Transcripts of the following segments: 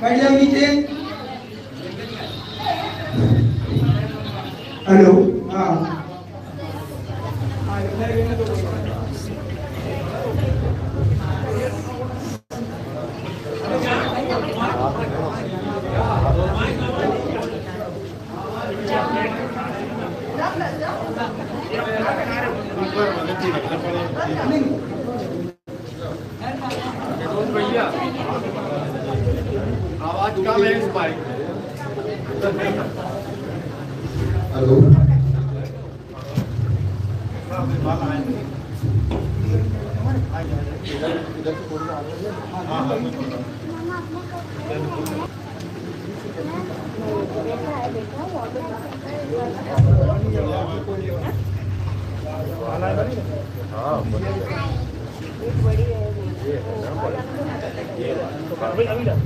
बैठ जाओ नीचे। हेलो, हाँ आवाज कम है इस माइक। हेलो, अभी नहीं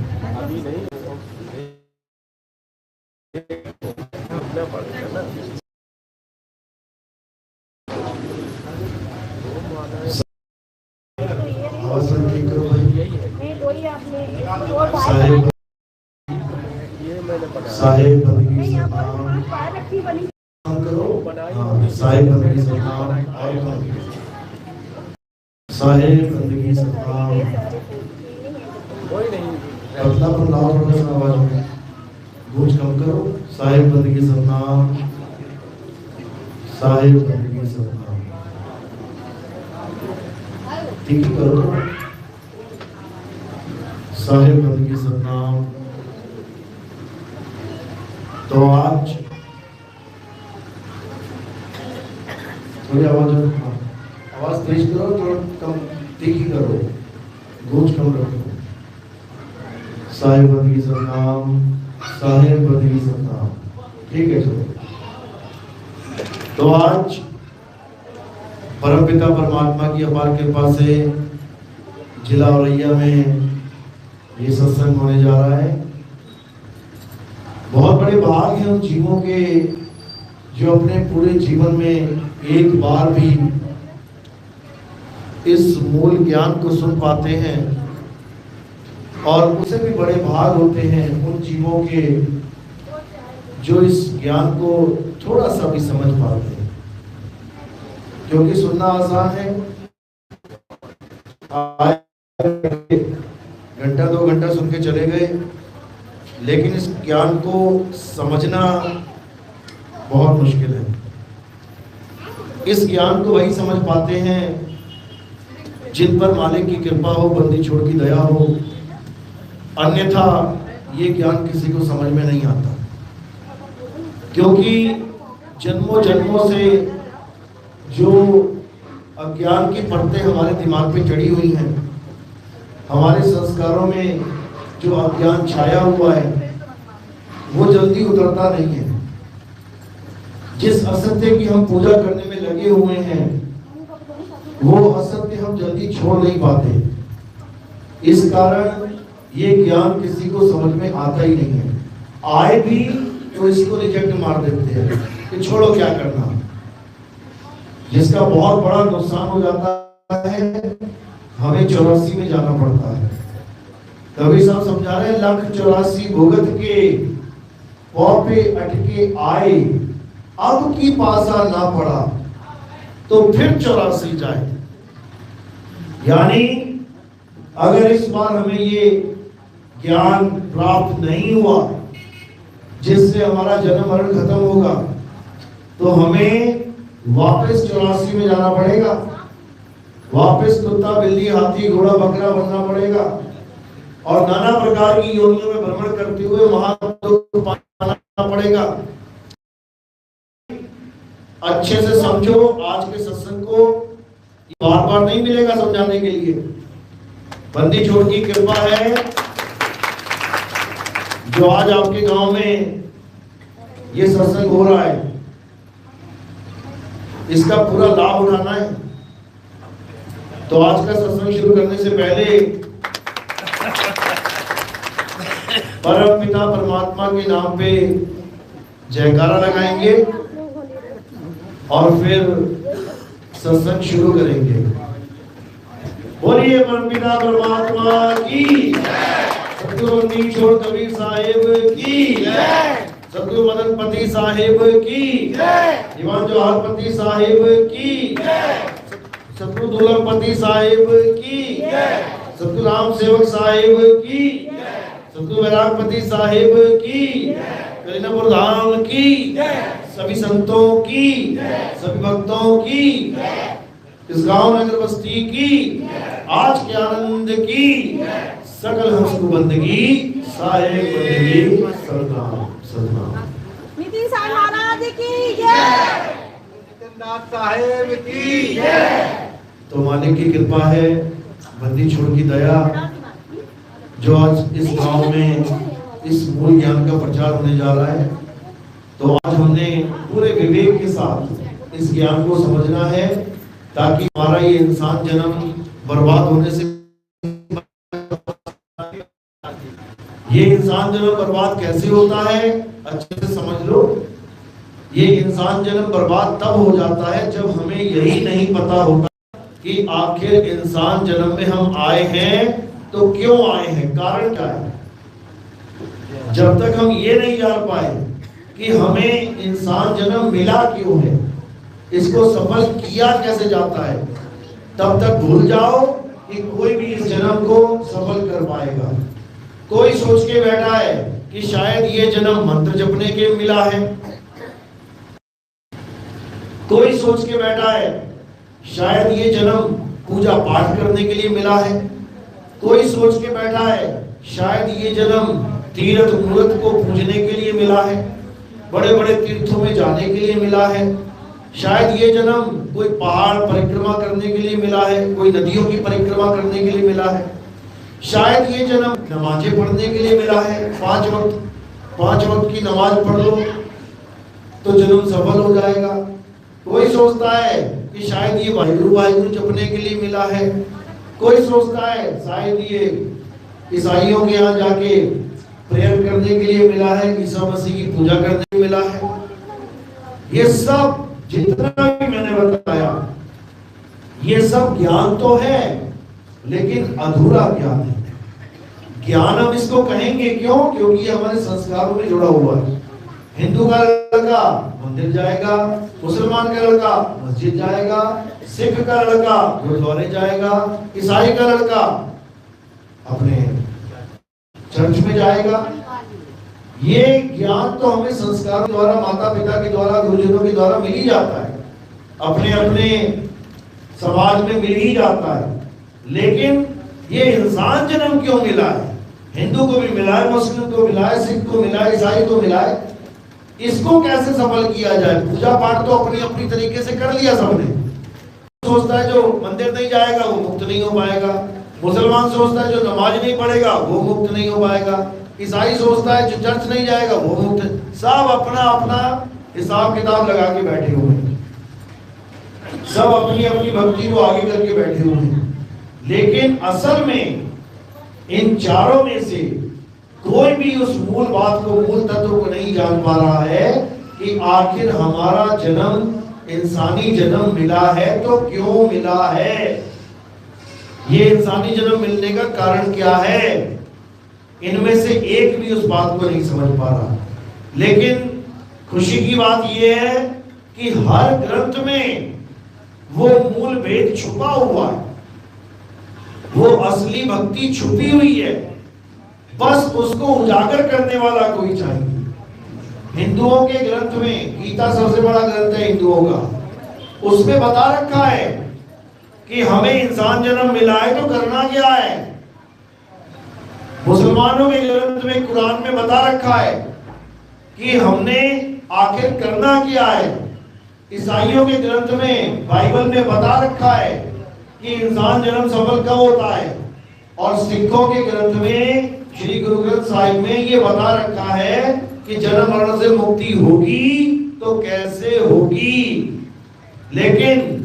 आवाज ठीक करो भाई। साहेब बंदगी सलाम करो। हाँ, साहेब बंदगी सलाम और साहेब बंदगी सलाम। कोई नहीं पतला पर लाओ थोड़ा सा आवाज में, गूंज कम करो। साहेब बंदगी सलाम, साहेब बंदगी सलाम। ठीक ही करो। साहेब बंदगी सलाम। तो आज थोड़ी आवाज तेज करो, थोड़ा कम तीखी करो, गूंज कम रखो। साहेब बंदगी सलाम, साहेब बंदगी सलाम। ठीक है चलो। तो आज परमपिता परमात्मा की अपार कृपा से जिला औरैया में ये सत्संग होने जा रहा है। बहुत बड़े भाग हैं उन जीवों के जो अपने पूरे जीवन में एक बार भी इस मूल ज्ञान को सुन पाते हैं, और उससे भी बड़े भाग होते हैं उन जीवों के जो इस ज्ञान को थोड़ा सा भी समझ पाते हैं। क्योंकि सुनना आसान है, घंटा 2 घंटा सुन के चले गए, लेकिन इस ज्ञान को समझना बहुत मुश्किल है। इस ज्ञान को वही समझ पाते हैं जिन पर मालिक की कृपा हो, बंदी छोड़ की दया हो, अन्यथा ये ज्ञान किसी को समझ में नहीं आता। क्योंकि जन्मों जन्मों से जो अज्ञान की परतें हमारे दिमाग पे चढ़ी हुई हैं, हमारे संस्कारों में जो अज्ञान छाया हुआ है, वो जल्दी उतरता नहीं है। जिस असत्य की हम पूजा करने में लगे हुए हैं, वो असत्य हम जल्दी छोड़ नहीं पाते। इस कारण ये ज्ञान किसी को समझ में आता ही नहीं है। आए भी तो इसको रिजेक्ट मार देते हैं कि छोड़ो क्या करना, जिसका बहुत बड़ा नुकसान हो जाता है। हमें 84 में जाना पड़ता है। कवि साहब समझा रहे हैं, 184 भुगत के पौ पे अटके आए, अब की पासा ना पड़ा तो फिर 84 जाए। यानी अगर इस बार हमें ये ज्ञान प्राप्त नहीं हुआ जिससे हमारा जन्म मरण खत्म होगा, तो हमें वापस 84 में जाना पड़ेगा। वापस कुत्ता बिल्ली हाथी घोड़ा बकरा बनना पड़ेगा और नाना प्रकार की योनियों में भ्रमण करते हुए महादुख पाना पड़ेगा। अच्छे से समझो आज के सत्संग को, बार बार नहीं मिलेगा समझाने के लिए। बंदी छोड़ की कृपा है जो आज आपके गांव में ये सत्संग हो रहा है, इसका पूरा लाभ उठाना है। तो आज का सत्संग शुरू करने से पहले परम पिता परमात्मा के नाम पे जयकारा लगाएंगे और फिर सत्संग शुरू करेंगे। बोलिए परम पिता परमात्मा की। बंदी छोड़ कबीर साहेब की जय, सतगुरु मदनपति साहेब की जय, दीवान जवाहरपति साहेब की जय, सतगुरु दुल्लभपति साहेब की जय, सतगुरु राम सेवक साहेब की जय, सतगुरु वैरागपति साहेब की जय, करीनापुर धाम की जय, सभी संतों की जय, सभी भक्तों की जय, इस गांव नगर बस्ती की आज के आनंद की सकल हमको बंदगी साहेब बंदगी सदनाम सदनाम। नितिन साहब महाराज की जय, नितिनदास साहेब की जय। तो मालिक की कृपा है, बंदी छोड़ की दया, जो आज इस गांव में इस मूल ज्ञान का प्रचार होने जा रहा है। तो आज हमने पूरे विवेक के साथ इस ज्ञान को समझना है, ताकि हमारा ये इंसान जन्म बर्बाद होने से, ये इंसान जन्म बर्बाद कैसे होता है अच्छे से समझ लो। ये इंसान जन्म बर्बाद तब हो जाता है जब हमें यही नहीं पता होता कि आखिर इंसान जन्म में हम आए हैं तो क्यों आए हैं, कारण क्या है। जब तक हम ये नहीं जान पाए कि हमें इंसान जन्म मिला क्यों है, इसको सफल किया कैसे जाता है, तब तक भूल जाओ कि कोई भी इस जन्म को सफल कर पाएगा। कोई सोच के बैठा है कि शायद ये जन्म मंत्र जपने के मिला है, कोई सोच के बैठा है शायद ये जन्म पूजा पाठ करने के लिए मिला है, कोई सोच के बैठा है शायद ये जन्म तीर्थ मूर्त को पूजने के लिए मिला है, बड़े बड़े तीर्थों में जाने के लिए मिला है, शायद ये जन्म कोई पहाड़ परिक्रमा करने के लिए मिला है, कोई नदियों की परिक्रमा करने के लिए मिला है, शायद ये जन्म नमाजें पढ़ने के लिए मिला है, 5 वक्त की नमाज पढ़ लो तो जन्म सफल हो जाएगा। कोई सोचता है कि शायद ये वाहिगुरु वाहिगुरु जपने के लिए मिला है, कोई सोचता है शायद ये ईसाइयों के यहाँ जाके प्रेयर करने के लिए मिला है, ईसा मसीह की पूजा करने के लिए मिला है। ये सब जितना भी मैंने बताया ये सब ज्ञान तो है, लेकिन अधूरा ज्ञान है। ज्ञान हम इसको कहेंगे क्यों? क्योंकि हमारे संस्कारों में जुड़ा हुआ है। हिंदू का लड़का मंदिर जाएगा, मुसलमान का लड़का मस्जिद जाएगा, सिख का लड़का गुरुद्वारे जाएगा, ईसाई का लड़का अपने चर्च में जाएगा। ये ज्ञान तो हमें संस्कारों द्वारा, माता पिता के द्वारा, गुरुजनों के द्वारा मिल ही जाता है, अपने अपने समाज में मिल ही जाता है। लेकिन ये इंसान जन्म क्यों मिला है? हिंदू को भी मिला है, मुस्लिम को मिला है, सिख को मिला है, ईसाई को मिला है। इसको कैसे सफल किया जाए? पूजा पाठ तो अपनी अपनी तरीके से कर लिया सबने। सोचता है जो मंदिर नहीं जाएगा वो मुक्त नहीं हो पाएगा, मुसलमान सोचता है जो नमाज नहीं पढ़ेगा वो मुक्त नहीं हो पाएगा, ईसाई सोचता है जो चर्च नहीं जाएगा वो मुक्त। सब अपना अपना हिसाब किताब लगा के बैठे हुए हैं, सब अपनी अपनी भक्ति को आगे करके बैठे हुए हैं। लेकिन असल में इन चारों में से कोई भी उस मूल बात को, मूल तत्व को नहीं जान पा रहा है कि आखिर हमारा जन्म इंसानी जन्म मिला है तो क्यों मिला है, ये इंसानी जन्म मिलने का कारण क्या है। इनमें से एक भी उस बात को नहीं समझ पा रहा। लेकिन खुशी की बात यह है कि हर ग्रंथ में वो मूल भेद छुपा हुआ है, वो असली भक्ति छुपी हुई है, बस उसको उजागर करने वाला कोई चाहिए। हिंदुओं के ग्रंथ में, गीता सबसे बड़ा ग्रंथ है हिंदुओं का, उसमें बता रखा है कि हमें इंसान जन्म मिला है तो करना क्या है। मुसलमानों के ग्रंथ में, कुरान में बता रखा है कि हमने आखिर करना क्या है। ईसाइयों के ग्रंथ में, बाइबल में बता रखा है कि इंसान जन्म सफल कब होता है। और सिखों के ग्रंथ में, श्री गुरु ग्रंथ साहिब में ये बता रखा है कि जन्म मरण से मुक्ति होगी तो कैसे होगी। लेकिन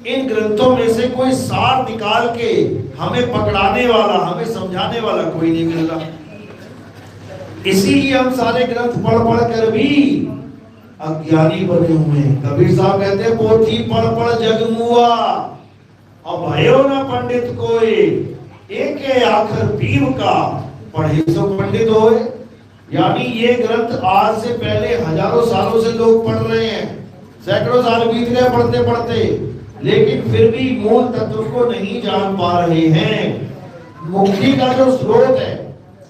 इन ग्रंथों में से कोई सार निकाल के हमें पकड़ाने वाला, हमें समझाने वाला कोई नहीं मिल रहा। इसीलिए हम सारे ग्रंथ पढ़ पढ़ कर भी अज्ञानी बने हुए हैं। कबीर साहब कहते हैं, पोथी पढ़ पढ़ जग मुआ और भयो न पंडित कोई, एक आखर पीव का पढ़े सो पंडित होए। यानी ये ग्रंथ आज से पहले हजारों सालों से लोग पढ़ रहे हैं, सैकड़ों साल बीत गए पढ़ते पढ़ते, लेकिन फिर भी मूल तत्व को नहीं जान पा रहे हैं। मुक्ति का जो स्रोत है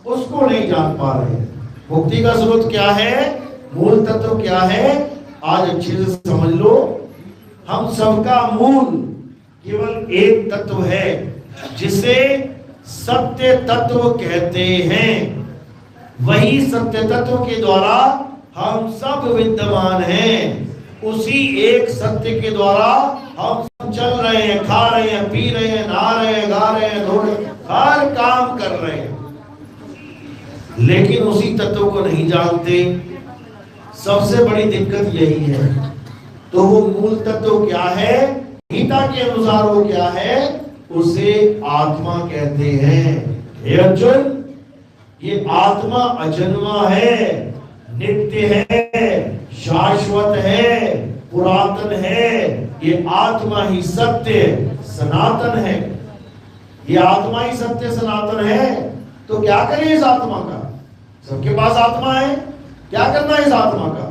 उसको नहीं जान पा रहे हैं। मुक्ति का स्रोत क्या है, मूल तत्व क्या है, आज अच्छे से समझ लो। हम सबका मूल केवल एक तत्व है जिसे सत्य तत्व कहते हैं। वही सत्य तत्व के द्वारा हम सब विद्यमान हैं। उसी एक सत्य के द्वारा हम सब चल रहे हैं, खा रहे हैं, पी रहे हैं, नहा रहे हैं, गा रहे हैं, धो रहे हैं, हर काम कर रहे हैं, लेकिन उसी तत्व को नहीं जानते। सबसे बड़ी दिक्कत यही है। तो वो मूल तत्व क्या है, गीता के अनुसार वो क्या है, उसे आत्मा कहते हैं। हे अर्जुन, ये आत्मा अजन्मा है, नित्य है, शाश्वत है, पुरातन है। ये आत्मा ही सत्य सनातन है। ये आत्मा ही सत्य सनातन है। तो क्या करें इस आत्मा का? सबके पास आत्मा है, क्या करना है इस आत्मा का?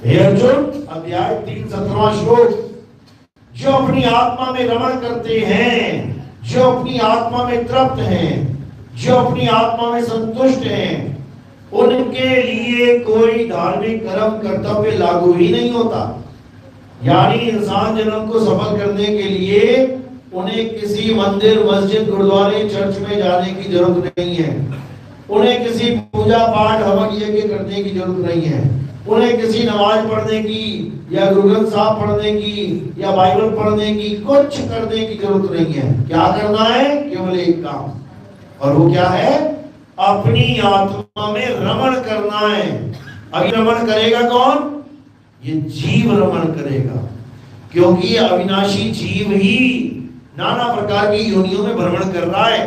हे अर्जुन, अध्याय 3 17वां श्लोक, जो अपनी आत्मा में रमण करते हैं, जो अपनी आत्मा में तृप्त हैं, जो अपनी आत्मा में संतुष्ट हैं, उनके लिए कोई धार्मिक कर्म कर्तव्य लागू ही नहीं होता। यानी इंसान जन्म को सफल करने के लिए उन्हें किसी मंदिर, मस्जिद, गुरुद्वारे, चर्च में जाने की जरूरत नहीं है। उन्हें किसी पूजा पाठ, हवन यज्ञ करने की जरूरत नहीं है। उन्हें किसी नमाज पढ़ने की या गुरु ग्रंथ साहब पढ़ने की या बाइबल पढ़ने की, कुछ करने की जरूरत नहीं है। क्या करना है? केवल एक काम, और वो क्या है? अपनी आत्मा में रमण करना है। अभी रमण करेगा कौन? ये जीव रमण करेगा, क्योंकि ये अविनाशी जीव ही नाना प्रकार की योनियों में भ्रमण कर रहा है।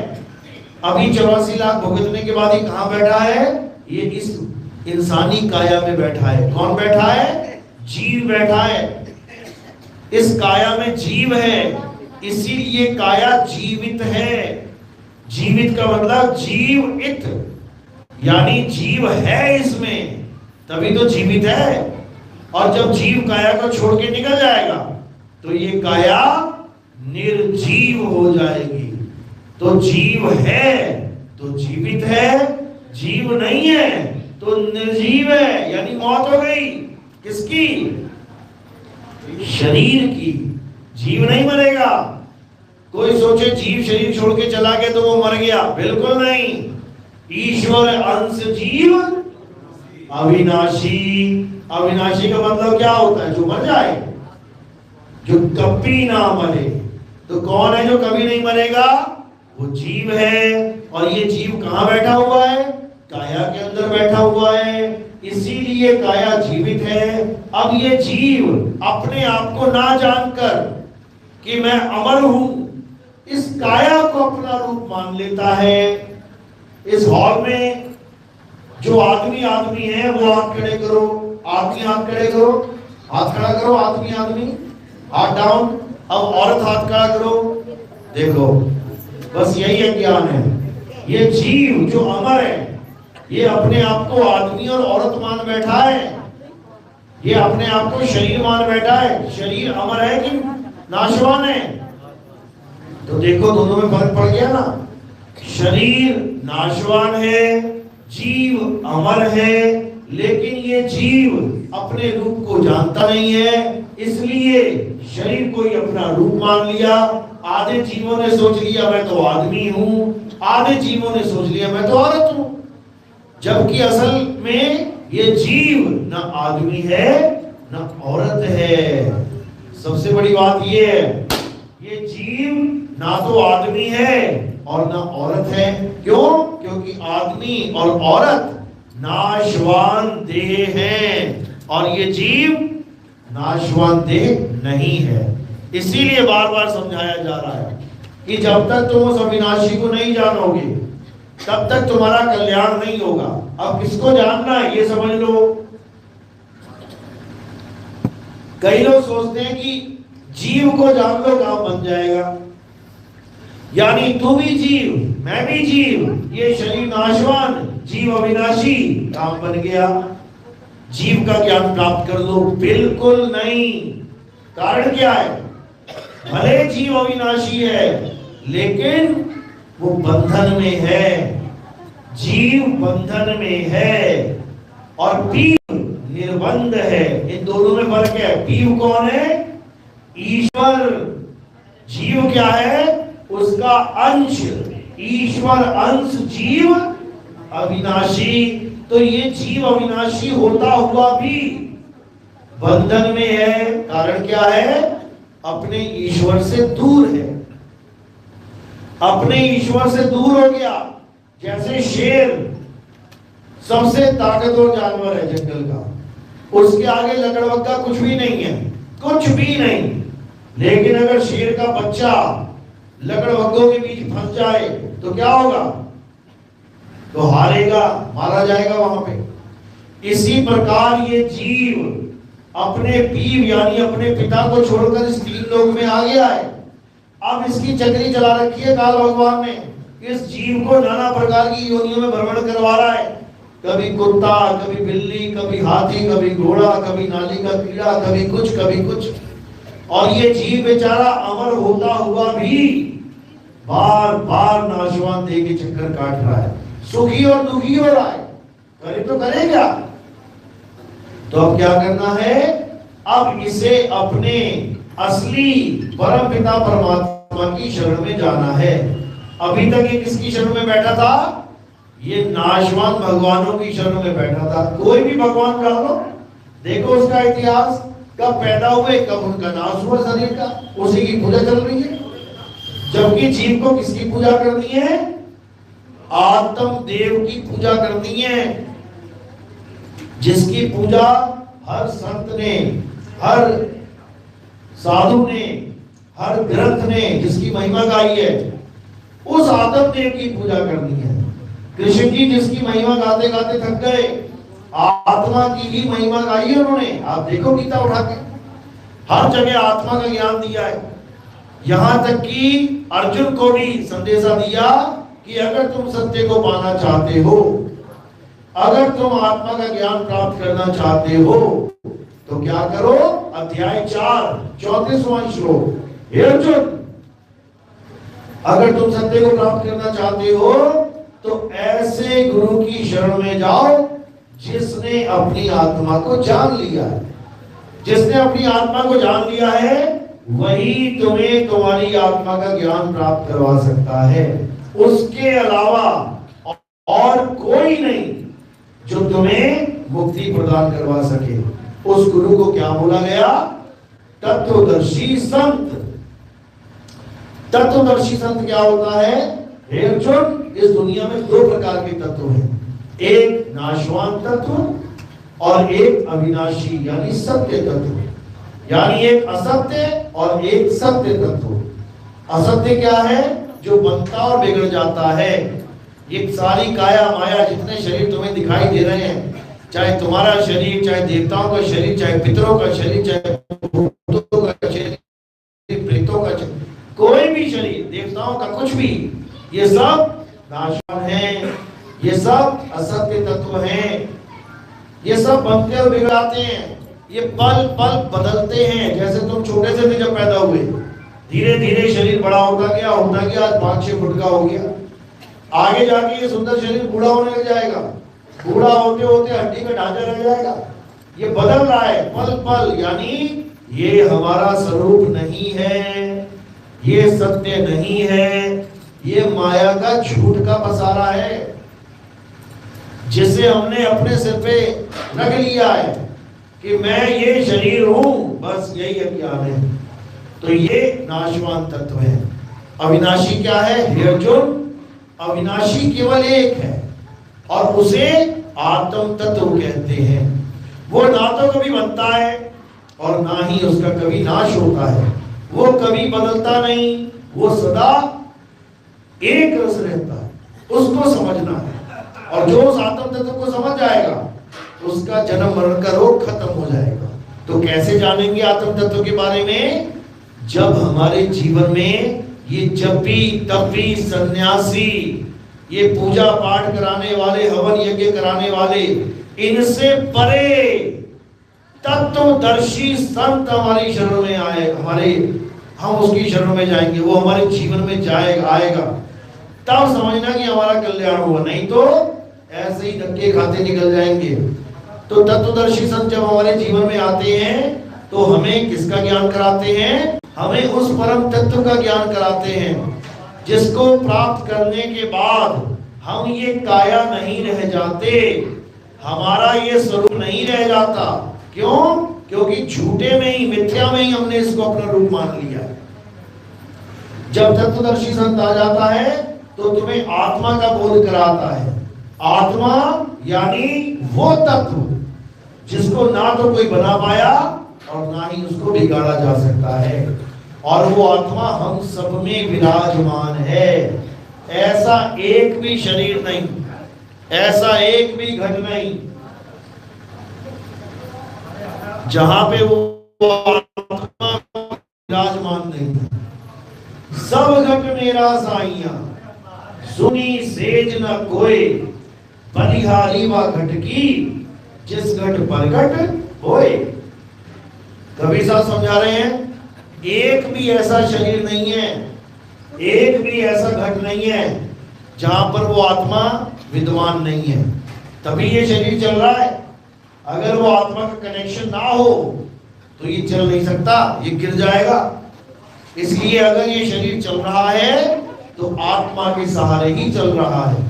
अभी 84 लाख भुगतने के बाद ये कहां बैठा है? ये इस इंसानी काया में बैठा है। कौन बैठा है? जीव बैठा है। इस काया में जीव है, इसीलिए काया जीवित है। जीवित का मतलब जीवित, यानी जीव है इसमें, तभी तो जीवित है। और जब जीव काया को छोड़ के निकल जाएगा तो ये काया निर्जीव हो जाएगी। तो जीव है तो जीवित है, जीव नहीं है तो निर्जीव है, यानी मौत हो गई। किसकी? शरीर की। जीव नहीं मरेगा। कोई सोचे जीव शरीर छोड़ के चला गया तो वो मर गया, बिल्कुल नहीं। ईश्वर अंश जीव अविनाशी। अविनाशी का मतलब क्या होता है? जो मर जाए, जो कभी ना मरे। तो कौन है जो कभी नहीं मरेगा? वो जीव है। और ये जीव कहां बैठा हुआ है? काया के अंदर बैठा हुआ है, इसीलिए काया जीवित है। अब ये जीव अपने आप को ना जानकर कि मैं अमर हूं, इस काया को अपना रूप मान लेता है। इस हॉल में जो आदमी आदमी है वो हाथ खड़े करो, आदमी हाथ खड़े करो, हाथ खड़ा करो, आदमी आदमी, हाथ डाउन। अब औरत हाथ खड़ा करो। देखो, बस यही ज्ञान है। ये जीव जो अमर है, ये अपने आप को आदमी और औरत मान बैठा है। ये अपने आप को शरीर मान बैठा है। शरीर अमर है कि नाशवान है? तो देखो, दोनों में फर्क पड़ गया ना। शरीर नाशवान है, जीव अमर है, लेकिन ये जीव अपने रूप को जानता नहीं है, इसलिए शरीर को ही अपना रूप मान लिया। आधे जीवों ने सोच लिया मैं तो आदमी हूं, आधे जीवों ने सोच लिया मैं तो औरत हूं, जबकि असल में ये जीव न आदमी है न औरत है। सबसे बड़ी बात ये है, ये जीव ना तो आदमी है और ना औरत है। क्यों? क्योंकि आदमी और औरत नाशवान देह हैं और ये जीव नाशवान देह नहीं है। इसीलिए बार बार समझाया जा रहा है कि जब तक तुम उस अविनाशी को नहीं जानोगे तब तक तुम्हारा कल्याण नहीं होगा। अब किसको जानना है ये समझ लो। कई लोग सोचते हैं कि जीव को जान लो काम बन जाएगा, यानी तू भी जीव, मैं भी जीव, ये शरीर नाशवान, जीव अविनाशी काम बन गया। जीव का ज्ञान प्राप्त कर लो, बिल्कुल नहीं। कारण क्या है? भले जीव अविनाशी है लेकिन वो बंधन में है। जीव बंधन में है और पीव निर्बंध है। इन दोनों में फर्क है। पीव कौन है? ईश्वर। जीव क्या है? उसका अंश। ईश्वर अंश, जीव अविनाशी। तो ये जीव अविनाशी होता हुआ भी बंधन में है। कारण क्या है? अपने ईश्वर से दूर है। अपने ईश्वर से दूर हो गया। जैसे शेर सबसे ताकतवर जानवर है जंगल का, उसके आगे लकड़बग्गा कुछ भी नहीं है, कुछ भी नहीं। लेकिन अगर शेर का बच्चा लकड़बग्गों के बीच फंस जाए तो क्या होगा? तो हारेगा, मारा जाएगा वहां पे। इसी प्रकार ये जीव अपने पीव यानी अपने पिता को छोड़कर इस तीन लोक में आ गया है। अब इसकी चक्री चला रखी है काल भगवान ने। इस जीव को नाना प्रकार की योनियों में भ्रमण करवा रहा है। कभी कुत्ता, कभी बिल्ली, कभी हाथी, कभी घोड़ा, कभी नाली का कीड़ा, कभी कुछ कभी कुछ। और ये जीव बेचारा अमर होता हुआ भी बार बार नाशवान देह के चक्कर काट रहा है, सुखी और दुखी हो रहा है। करे तो करे क्या? तो अब क्या करना है? अब इसे अपने असली परम पिता परमात्मा की शरण में जाना है। अभी तक ये किसकी शरण में बैठा था? ये नाशवान भगवानों की शरण में बैठा था। कोई भी भगवान का लो, देखो उसका इतिहास, कब पैदा हुए, कब उनका नाश हुआ शरीर का, उसी की पूजा चल रही है। जबकि जीव को किसकी पूजा करनी है? आत्म देव की पूजा करनी है, जिसकी पूजा हर संत ने, हर साधु ने, हर ग्रंथ ने जिसकी महिमा गाई है, उस आत्म देव की पूजा करनी है। कृष्ण जी जिसकी महिमा गाते गाते थक गए, आत्मा की ही महिमा गाई है उन्होंने। आप देखो गीता उठा के, हर जगह आत्मा का ज्ञान दिया है। यहां तक कि अर्जुन को भी संदेशा दिया कि अगर तुम सत्य को पाना चाहते हो, अगर तुम आत्मा का ज्ञान प्राप्त करना चाहते हो तो क्या करो? अध्याय 4 34वां श्लोक, हे अर्जुन, अगर तुम सत्य को प्राप्त करना चाहते हो तो ऐसे गुरु की शरण में जाओ जिसने अपनी आत्मा को जान लिया है। जिसने अपनी आत्मा को जान लिया है वही तुम्हें तुम्हारी आत्मा का ज्ञान प्राप्त करवा सकता है। उसके अलावा और कोई नहीं जो तुम्हें मुक्ति प्रदान करवा सके। उस गुरु को क्या बोला गया? तत्वदर्शी संत। तत्वदर्शी संत क्या होता है? हे अर्जुन, इस दुनिया में दो प्रकार के तत्व हैं, एक नाशवान तत्व और एक अविनाशी यानी सत्य तत्व। यानी एक असत्य और एक सत्य तत्व। असत्य क्या है? जो बनता और बिगड़ जाता है। ये सारी काया माया, जितने शरीर तुम्हें दिखाई दे रहे हैं, चाहे तुम्हारा शरीर, चाहे देवताओं का शरीर, चाहे पितरों का शरीर, चाहे भूतों का शरीर, प्रेतों का शरीर, कोई भी शरीर, देवताओं का कुछ भी, ये सब नाशवान है, ये सब असत्य तत्व हैं। ये सब बनते और बिगड़ाते हैं, ये पल पल बदलते हैं। जैसे तुम छोटे से थे जब पैदा हुए, धीरे धीरे शरीर बड़ा होता गया, आज 5-6 फुट का हो गया। आगे जाके ये सुंदर शरीर बूढ़ा होने लग जाएगा, बूढ़ा होते होते हड्डी का ढांचा रह जाएगा। ये बदल रहा है पल पल, यानी ये हमारा स्वरूप नहीं है, ये सत्य नहीं है, ये माया का झूठ का पसारा है जिसे हमने अपने सिर पे रख लिया है कि मैं ये शरीर हूं, बस यही अज्ञान है। तो ये नाशवान तत्व है। अविनाशी क्या है? हे अर्जुन, अविनाशी केवल एक है और उसे आत्म तत्व कहते हैं। वो ना तो कभी बनता है और ना ही उसका कभी नाश होता है। वो कभी बदलता नहीं, वो सदा एक रस रहता है। उसको समझना है, और जो उस आत्म तत्व को समझ जाएगा उसका जन्म मरण का रोग खत्म हो जाएगा। तो कैसे जानेंगे आत्म तत्व के बारे में? जब हमारे जीवन में ये जपी तपी सन्यासी, ये पूजा पाठ कराने वाले, हवन यज्ञ कराने वाले, इनसे परे तत्वदर्शी संत हमारी शरण में आए, हम उसकी शरण में जाएंगे, वो हमारे जीवन में जाएगा आएगा, तब समझना कि हमारा कल्याण हुआ, नहीं तो ऐसे ही धक्के खाते निकल जाएंगे। तो तत्वदर्शी संत जब हमारे जीवन में आते हैं तो हमें किसका ज्ञान कराते हैं? हमें उस परम तत्व का ज्ञान कराते हैं, जिसको प्राप्त करने के बाद हम ये काया नहीं रह जाते, हमारा ये स्वरूप नहीं रह जाता। क्यों? क्योंकि झूठे में ही, मिथ्या में ही हमने इसको अपना रूप मान लिया। जब तत्वदर्शी संत आ जाता है तो तुम्हें आत्मा का बोध कराता है। आत्मा यानी वो तत्व जिसको ना तो कोई बना पाया और ना ही उसको बिगाड़ा जा सकता है, और वो आत्मा हम सब में विराजमान है। ऐसा एक भी शरीर नहीं, ऐसा एक भी घट नहीं जहां पे वो आत्मा विराजमान नहीं है। सब घट मेरा साइया, सुनी सेज न कोई, बलिहारी व घट की, जिस घट प्रगट होए। कबीर साहब समझा रहे हैं, एक भी ऐसा शरीर नहीं है, एक भी ऐसा घट नहीं है जहां पर वो आत्मा विद्वान नहीं है, तभी ये शरीर चल रहा है। अगर वो आत्मा का कनेक्शन ना हो तो ये चल नहीं सकता, ये गिर जाएगा। इसलिए अगर ये शरीर चल रहा है तो आत्मा के सहारे ही चल रहा है।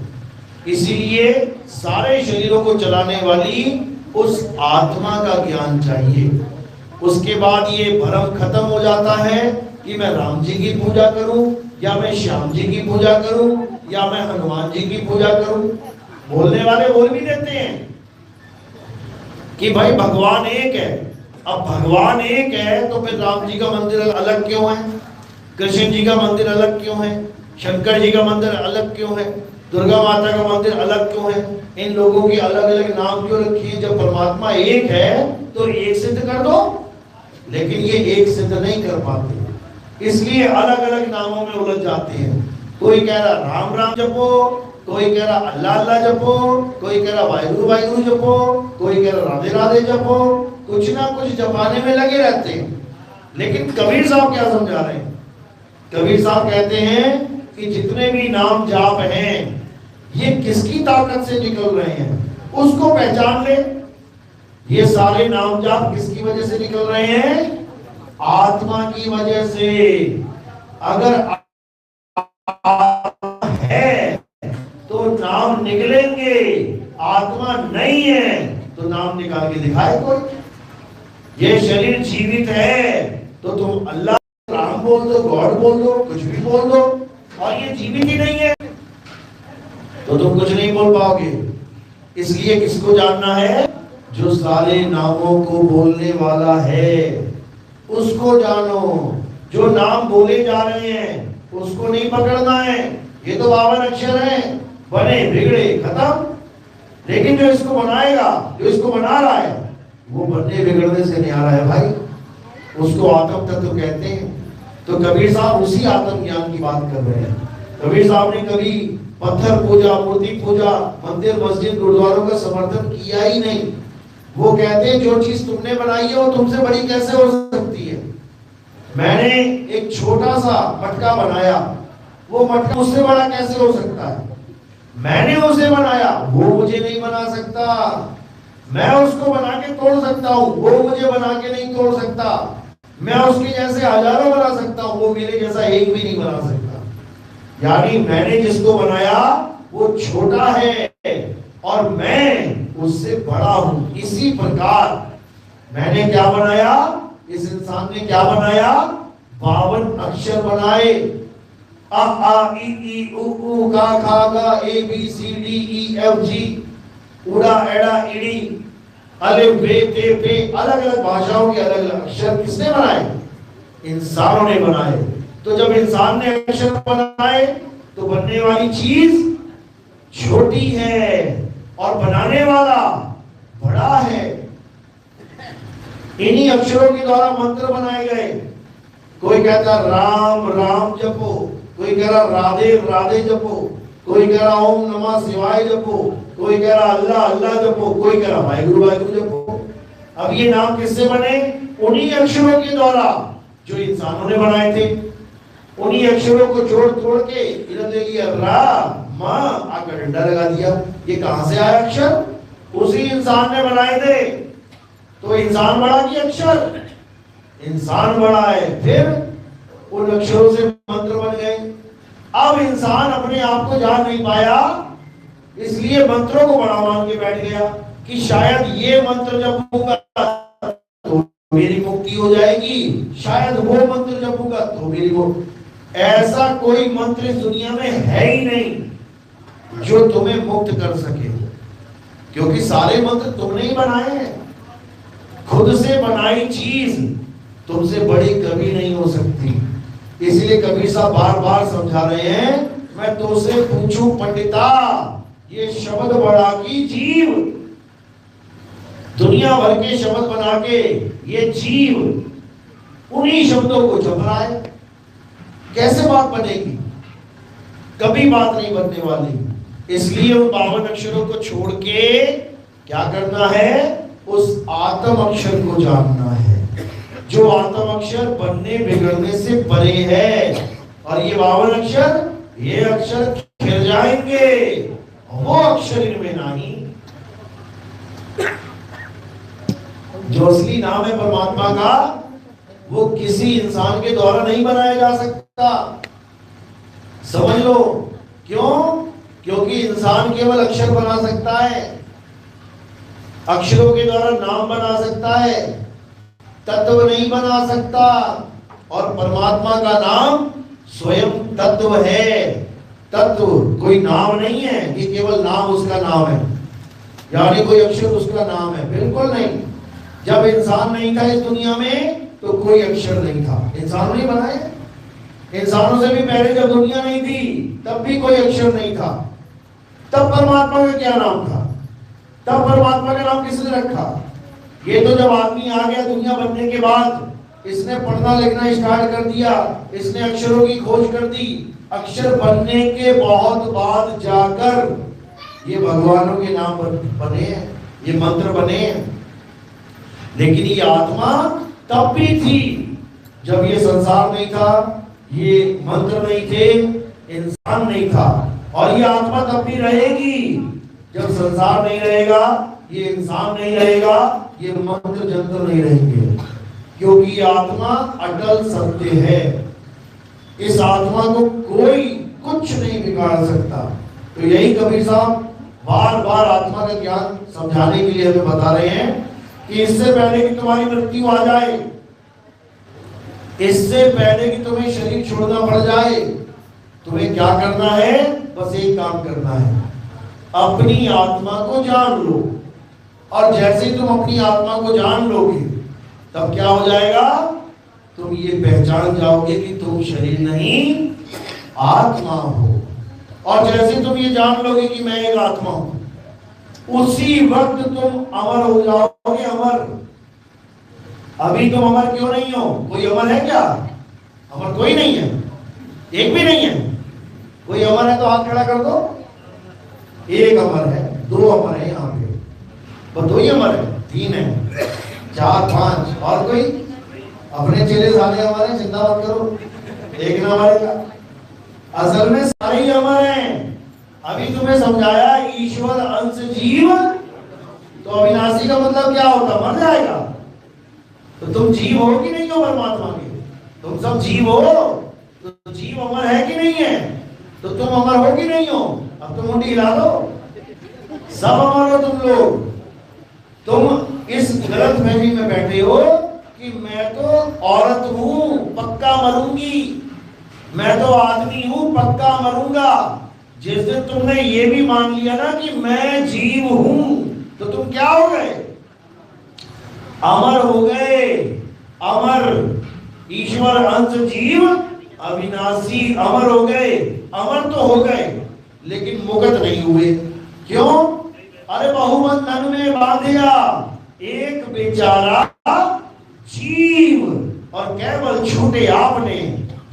इसीलिए सारे शरीरों को चलाने वाली उस आत्मा का ज्ञान चाहिए। उसके बाद ये भ्रम खत्म हो जाता है कि मैं राम जी की पूजा करूं, या मैं श्याम जी की पूजा करूं, या मैं हनुमान जी की पूजा करूं। बोलने वाले बोल भी देते हैं कि भाई भगवान एक है। अब भगवान एक है तो फिर राम जी का मंदिर अलग क्यों है, कृष्ण जी का मंदिर अलग क्यों है, शंकर जी का मंदिर अलग क्यों है, दुर्गा माता का मंदिर अलग क्यों है? इन लोगों की अलग अलग नाम क्यों रखी है? जब परमात्मा एक है तो एक सिद्ध कर दो, लेकिन ये एक सिद्ध नहीं कर पाते, इसलिए अलग अलग नामों में उलझ जाते हैं। कोई कह रहा राम राम जपो, कोई कह रहा अल्लाह अल्लाह जपो, कोई कह रहा वाहिगुरु वाहिगुरु जपो, कोई कह रहा राधे राधे जपो, कुछ ना कुछ जपाने में लगे रहते हैं। लेकिन कबीर साहब क्या समझा रहे हैं? कबीर साहब कहते हैं कि जितने भी नाम जाप हैं ये किसकी ताकत से निकल रहे हैं, उसको पहचान ले। ये सारे नाम जाप किसकी वजह से निकल रहे हैं? आत्मा की वजह से। अगर है तो नाम निकलेंगे, आत्मा नहीं है तो नाम निकाल के दिखाए कोई। ये शरीर जीवित है तो तुम अल्लाह राम बोल दो, गॉड बोल दो, कुछ भी बोल दो, और ये जीवित ही नहीं है तो तुम कुछ नहीं बोल पाओगे। इसलिए किसको जानना है? जो सारे नामों को बोलने वाला है उसको जानो। जो नाम बोले जा रहे हैं उसको नहीं पकड़ना है। ये तो 52 अक्षर हैं, बने बिगड़े खत्म। लेकिन जो इसको बनाएगा, जो इसको बना रहा है, वो बनने बिगड़ने से नहीं आ रहा है भाई, उसको आत्म तत्व कहते हैं। तो कबीर साहब उसी आत्म ज्ञान की बात कर रहे हैं। कबीर साहब ने कभी पत्थर पूजा, मूर्ति पूजा, मंदिर मस्जिद गुरुद्वारों का समर्थन किया ही नहीं। वो कहते हैं जो चीज तुमने बनाई है वो तुमसे बड़ी कैसे हो सकती है? मैंने एक छोटा सा मटका बनाया, वो मटका मुझसे बड़ा कैसे हो सकता है? मैंने उसे बनाया, वो मुझे नहीं बना सकता। मैं उसको बना के तोड़ सकता हूँ, वो मुझे बना के नहीं तोड़ सकता। मैं उसके जैसे हजारों बना सकता हूँ, वो मेरे जैसा एक भी नहीं बना सकता। यानी मैंने जिसको बनाया वो छोटा है और मैं उससे बड़ा हूं। इसी प्रकार मैंने क्या बनाया? इस इंसान ने क्या बनाया? 52 अक्षर बनाए। अ आ इ ई उ ऊ का खा गा A B C D E F G, उड़ा एड़ा इड़ी, अलिफ बे ते पे, अलग अलग भाषाओं के अलग अलग अक्षर किसने बनाए? इंसानों ने बनाए। तो जब इंसान ने अक्षर बनाए तो बनने वाली चीज छोटी है और बनाने वाला बड़ा है। इन्हीं अक्षरों के द्वारा मंत्र बनाए गए। कोई कहता राम राम जपो, कोई कह रहा राधे राधे जपो, कोई कह रहा ओम नमः शिवाय जपो, कोई कह रहा अल्लाह अल्लाह जपो, कोई कह रहा वाहिगुरु जपो। अब ये नाम किससे बने? उन्हीं अक्षरों के द्वारा जो इंसानों ने बनाए थे। उन्हीं अक्षरों को जोड़ तोड़ के इन्होंने लिया रा मा आकर डंडा लगा दिया। ये कहां से आया अक्षर? उसी इंसान ने बनाए थे। तो इंसान बड़ा कि अक्षर? इंसान बड़ा है, फिर उन अक्षरों से मंत्र बन गए। अब इंसान अपने आप को जान नहीं पाया, इसलिए मंत्रों को बड़ा मान के बैठ गया कि शायद ये मंत्र जपूंगा तो मेरी मुक्ति हो जाएगी, शायद वो मंत्र जपूंगा तो मेरी मुक्ति। ऐसा कोई मंत्र इस दुनिया में है ही नहीं जो तुम्हें मुक्त कर सके, क्योंकि सारे मंत्र तुमने ही बनाए हैं। खुद से बनाई चीज तुमसे बड़ी कभी नहीं हो सकती। इसलिए कबीर साहब बार बार समझा रहे हैं, मैं तुमसे पूछूं पंडिता, ये शब्द बड़ा की जीव, दुनिया भर के शब्द बना के ये जीव उन्हीं शब्दों को जप रहा है, कैसे बात बनेगी? कभी बात नहीं बनने वाली। इसलिए उन 52 अक्षरों को छोड़ के क्या करना है? उस आत्म अक्षर को जानना है, जो आत्म अक्षर बनने बिगड़ने से परे है। और ये 52 अक्षर, ये अक्षर खिल जाएंगे, वो अक्षर इनमें नहीं। जो असली नाम है परमात्मा का, वो किसी इंसान के द्वारा नहीं बनाया जा सकता। समझ लो क्यों? क्योंकि इंसान केवल अक्षर बना सकता है, अक्षरों के द्वारा नाम बना सकता है, तत्व नहीं बना सकता। और परमात्मा का नाम स्वयं तत्व है। तत्व कोई नाम नहीं है कि केवल नाम उसका नाम है, यानी कोई अक्षर उसका नाम है, बिल्कुल नहीं। जब इंसान नहीं था इस दुनिया में तो कोई अक्षर नहीं था, इंसान नहीं बनाए। इंसानों से भी पहले जब दुनिया नहीं थी तब भी कोई अक्षर नहीं था। तब परमात्मा का क्या नाम था? तब परमात्मा का नाम किसने रखा? ये तो जब आदमी आ गया दुनिया बनने के बाद, इसने पढ़ना लिखना स्टार्ट कर दिया, इसने अक्षरों की खोज कर दी। अक्षर बनने के बहुत बाद जाकर ये भगवानों के नाम बने हैं, ये मंत्र बने हैं। लेकिन ये आत्मा तब भी थी जब ये संसार नहीं था, ये मंत्र नहीं थे, इंसान नहीं था। और ये आत्मा तब भी रहेगी जब संसार नहीं रहेगा, ये इंसान नहीं रहेगा, ये मंत्र जंत्र नहीं रहेंगे, क्योंकि ये आत्मा अटल सत्य है। इस आत्मा को कोई कुछ नहीं बिगाड़ सकता। तो यही कबीर साहब बार बार आत्मा का ज्ञान समझाने के लिए हमें बता रहे हैं कि इससे पहले कि तुम्हारी मृत्यु आ जाए, इससे पहले कि तुम्हें शरीर छोड़ना पड़ जाए, तुम्हें क्या करना है? बस एक काम करना है, अपनी आत्मा को जान लो। और जैसे ही तुम अपनी आत्मा को जान लोगे तब क्या हो जाएगा? तुम ये पहचान जाओगे कि तुम शरीर नहीं आत्मा हो। और जैसे तुम ये जान लोगे कि मैं एक आत्मा हूं, उसी वक्त तुम अमर हो जाओगे। अमर। अभी तुम अमर क्यों नहीं हो? कोई अमर है क्या? अमर कोई नहीं है, एक भी नहीं है। कोई अमर है तो हाथ खड़ा कर दो। एक अमर है, दो अमर है यहाँ पे, बस दो ही अमर है, तीन है, चार पांच, और कोई? अपने चेले सारे हमारे, चिंता मत करो, एक ना मरेगा। असल में सारे ही अमर हैं। अभी तुम्हें समझाया ईश्वर अंश जीव, तो अविनाशी का मतलब क्या होता? मर जाएगा। तो तुम जीव हो कि नहीं हो परमात्मा के? तुम सब जीव हो, तो जीव अमर है कि नहीं है? तो तुम अमर हो कि नहीं हो? अब तुम मुंडी हिला दो, सब अमर हो तुम लोग। तुम इस गलत फहमी में बैठे हो कि मैं तो औरत हूं, पक्का मरूंगी, मैं तो आदमी हूं, पक्का मरूंगा। जिस दिन तुमने ये भी मान लिया ना कि मैं जीव हूं, तो तुम क्या हो गए? अमर हो गए। अमर ईश्वर अंश जीव अविनाशी, अमर हो गए। अमर तो हो गए लेकिन मुक्त नहीं हुए। क्यों? अरे बहुबंधन में बांधिया एक बेचारा जीव, और केवल छूटे आपने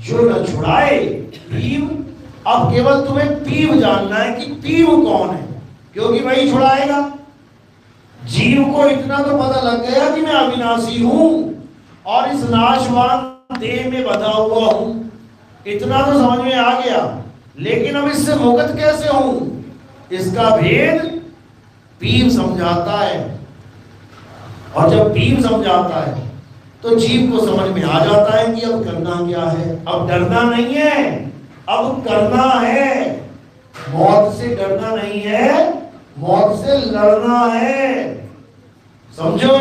जो न छुड़ाए पीव। अब केवल तुम्हें पीव जानना है कि पीव कौन है, क्योंकि वही छुड़ाएगा। जीव को इतना तो पता लग गया कि मैं अविनाशी हूं और इस नाशवान देह में बंधा हुआ हूं, इतना तो समझ में आ गया। लेकिन अब इससे मुक्त कैसे हूं, इसका भेद पीव समझाता है। और जब पीव समझाता है तो जीव को समझ में आ जाता है कि अब करना क्या है। अब डरना नहीं है, अब करना है। मौत से डरना नहीं है, मौत से लड़ना है, समझो।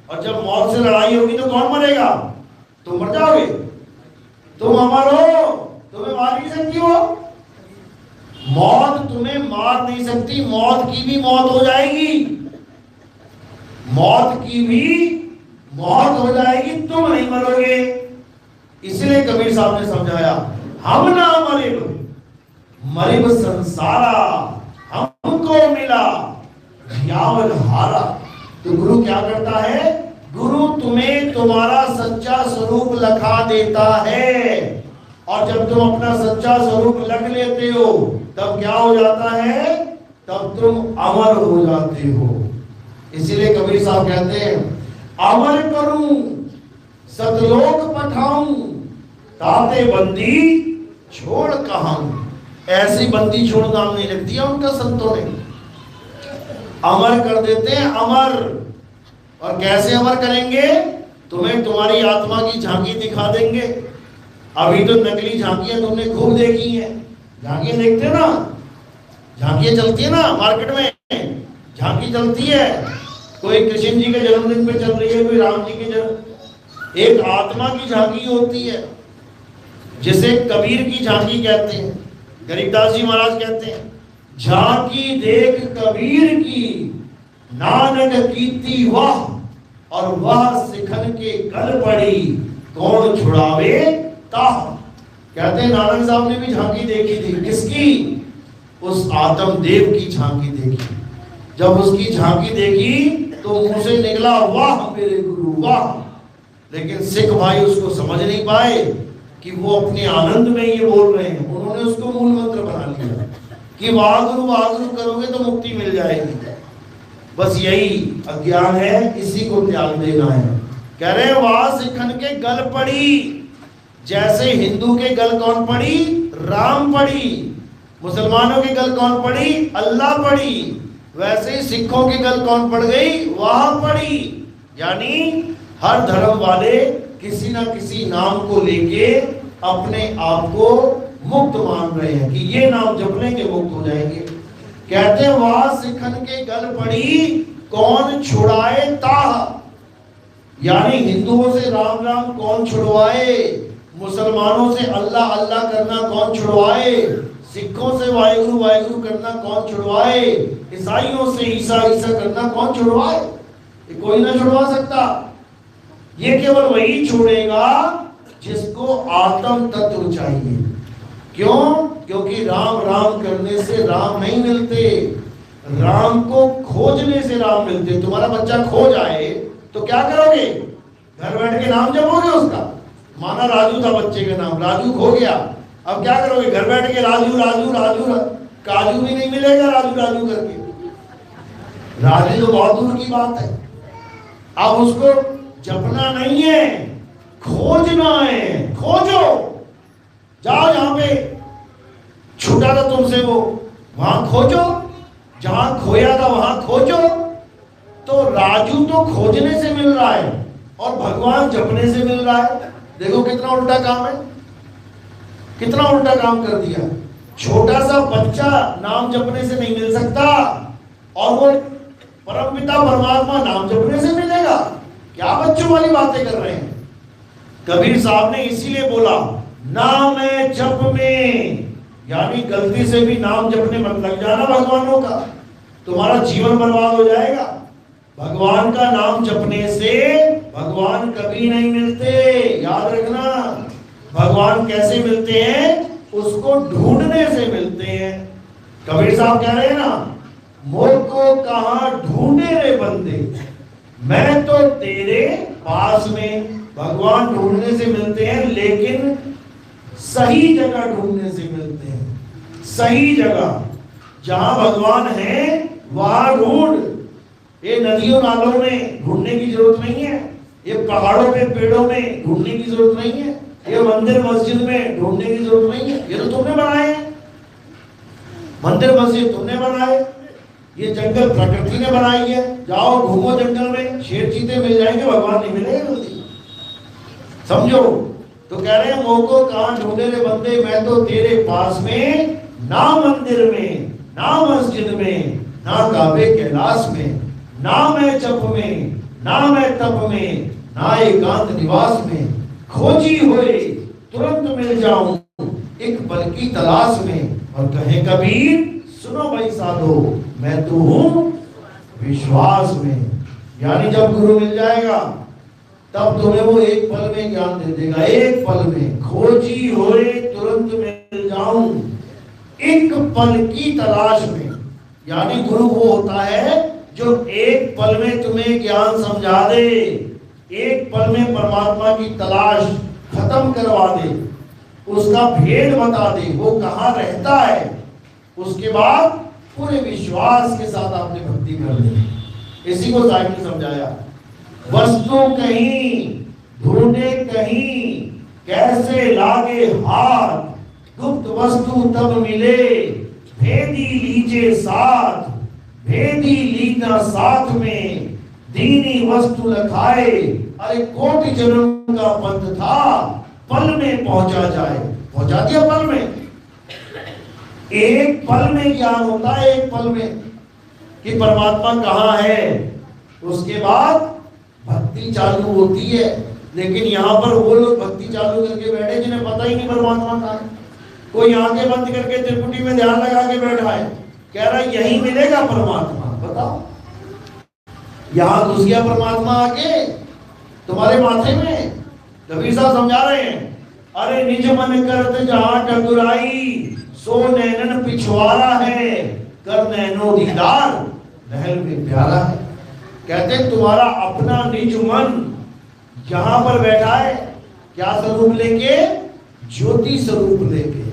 और जब मौत से लड़ाई होगी तो कौन मरेगा? तुम मर जाओगे, तुम अमर हो, तुम्हें मार नहीं सकती हो मौत, तुम्हें मार नहीं सकती। मौत की भी मौत हो जाएगी, मौत की भी मौत हो जाएगी, तुम नहीं मरोगे। इसलिए कबीर साहब ने समझाया, हम ना मरिब मरिब संसारा, हमको मिला यावन हारा। तो गुरु क्या करता है? गुरु तुम्हें तुम्हारा सच्चा स्वरूप लखा देता है, और जब तुम अपना सच्चा स्वरूप लख लेते हो तब क्या हो जाता है? तब तुम अमर हो जाते हो। इसीलिए कबीर साहब कहते हैं, अमर करूं सतलोक पठाऊं, ताते बंदी छोड़ कहां। ऐसी बंदी छोड़ नाम नहीं लिख दिया उनका संतों ने, अमर कर देते हैं, अमर। और कैसे अमर करेंगे? तुम्हें तुम्हारी आत्मा की झांकी दिखा देंगे। अभी तो नकली झांकियां तुमने खूब देखी हैं, झांकियां देखते हैं ना, झांकियां चलती है ना मार्केट में, झांकी चलती है। कोई कृष्ण जी के जन्मदिन पे चल रही है, कोई राम जी के जन्म। एक आत्मा की झांकी होती है जिसे कबीर की झांकी कहते हैं। गरीबदास जी महाराज कहते हैं, झांकी देख कबीर की नानक कीती वाह, और वह सिखन के गल पड़ी कौन छुड़ावे ताह। कहते हैं नानक साहब ने भी झांकी देखी थी। किसकी? उस आत्म देव की झांकी देखी। जब उसकी झांकी देखी तो मुंह से निकला वाह मेरे गुरु वाह। लेकिन सिख भाई उसको समझ नहीं पाए कि वो अपने आनंद में ये बोल रहे हैं। उन्होंने उसको मूल मंत्र बना लिया कि वाह गुरु करोगे तो मुक्ति मिल जाएगी। बस यही अज्ञान है, इसी को त्याग देना है। कह रहे हैं वाह सिखन के गल पड़ी। जैसे हिंदू के गल कौन पड़ी? राम पड़ी। मुसलमानों के गल कौन पड़ी? अल्लाह पड़ी। वैसे ही सिखों के गल कौन पड़ गई? वाह पड़ी। यानी हर धर्म वाले किसी ना किसी नाम को लेके अपने आप को मुक्त मान रहे हैं कि ये नाम जप लेंगे मुक्त हो जाएंगे। कहते हैं वाह सिखन के गल पड़ी कौन छुड़ाए ताह। यानी हिंदुओं से राम राम कौन छुड़वाए, मुसलमानों से अल्लाह अल्लाह करना कौन छुड़वाए, सिखों से वाहिगुरु वाहिगुरु करना कौन छुड़वाए, ईसाइयों से ईसा ईसा करना कौन छुड़वाए? ये कोई ना छुड़वा सकता। ये केवल वही छोड़ेगा जिसको आत्म तत्व चाहिए। क्यों? क्योंकि राम राम करने से राम नहीं मिलते, राम को खोजने से राम मिलते। तुम्हारा बच्चा खो जाए तो क्या करोगे? घर बैठ के नाम जपोगे उसका। माना राजू था बच्चे का नाम, राजू खो गया, अब क्या करोगे? घर बैठ के राजू राजू राजू काजू भी नहीं मिलेगा राजू राजू करके। राजू तो बहुत दूर की बात है। अब उसको जपना नहीं है, खोजना है। खोजो, जाओ जहां पे छूटा था तुमसे वो, वहां खोजो। जहां खोया था वहां खोजो। तो राजू तो खोजने से मिल रहा है और भगवान जपने से मिल रहा है। देखो कितना उल्टा काम है, कितना उल्टा काम कर दिया। छोटा सा बच्चा नाम जपने से नहीं मिल सकता और वो परमपिता परमात्मा नाम जपने से मिलेगा। क्या बच्चों वाली बातें कर रहे हैं? कबीर साहब ने इसीलिए बोला नाम है जप में, यानी गलती से भी नाम जपने मत लग जाना भगवानों का, तुम्हारा जीवन बर्बाद हो जाएगा। भगवान का नाम जपने से भगवान कभी नहीं मिलते, याद रखना। भगवान कैसे मिलते हैं? उसको ढूंढने से मिलते हैं। कबीर साहब कह रहे हैं ना, मुझको कहां ढूंढे रे बंदे, मैं तो तेरे पास में। भगवान ढूंढने से मिलते हैं, लेकिन सही जगह ढूंढने से मिलते हैं। सही जगह जहां भगवान है वहां ढूंढ। ये नदियों नालों में ढूंढने की जरूरत नहीं है, ये पहाड़ों पे पेड़ों में ढूंढने की जरूरत नहीं है, ये मंदिर मस्जिद में ढूंढने की जरूरत नहीं है। ये तो तुमने बनाए हैं, मंदिर मस्जिद तुमने बनाए, ये जंगल प्रकृति ने बनाई है। जाओ घूमो जंगल में, शेर चीते मिल जाएंगे, भगवान नहीं मिलेगा जल्दी, समझो। तो कह रहे हैं मोको कहां ढूंढे रे बंदे, मैं तो तेरे पास में, ना मंदिर में, ना मस्जिद में, ना काबे कैलाश में, ना मैं जप में, ना मैं तप में, ना एकांत निवास में, खोजी हुए तुरंत मिल जाऊं एक पल की तलाश में। और कहे कबीर सुनो भाई साधो, मैं तो हूं विश्वास में। यानी जब गुरु मिल जाएगा तब तुम्हें वो एक पल में ज्ञान दे देगा, एक पल में। खोजी होए तुरंत मिल जाऊं एक पल की तलाश में। यानी गुरु वो होता है जो एक पल में तुम्हें ज्ञान समझा दे, एक पल में परमात्मा की तलाश खत्म करवा दे, उसका भेद बता दे, वो कहाँ रहता है। उसके बाद पूरे विश्वास के साथ आपने भक्ति कर ली। इसी को साहिब ने समझाया। वस्तु कहीं ढूंढे कहीं, कैसे लागे हाथ, गुप्त वस्तु तब मिले, भेदी लीजे साथ, भेदी लीना साथ में, दीनी वस्तु लखाए। अरे कोटि जन्म का पंथ था, पल में पहुंचा जाए। पहुंचा दिया पल में। एक पल में ज्ञान होता है, एक पल में कि परमात्मा कहाँ है। उसके बाद भक्ति चालू होती है। लेकिन यहाँ पर वो लोग भक्ति चालू करके बैठे जिन्हें पता ही नहीं परमात्मा कहाँ है। कोई आंखें बंद करके त्रिपुटी में ध्यान लगा के बैठा है, कह रहा है यही मिलेगा परमात्मा। बताओ, यहां घुस गया परमात्मा आके तुम्हारे माथे में। कबीर साहब समझा रहे हैं, अरे निज मन करत जहां टकुराई, सो नैनन पिछवाड़ा है, कर नैनो दीदार महल में प्यारा है। कहते तुम्हारा अपना निज मन जहां पर बैठा है, क्या स्वरूप लेके? ज्योति स्वरूप लेके।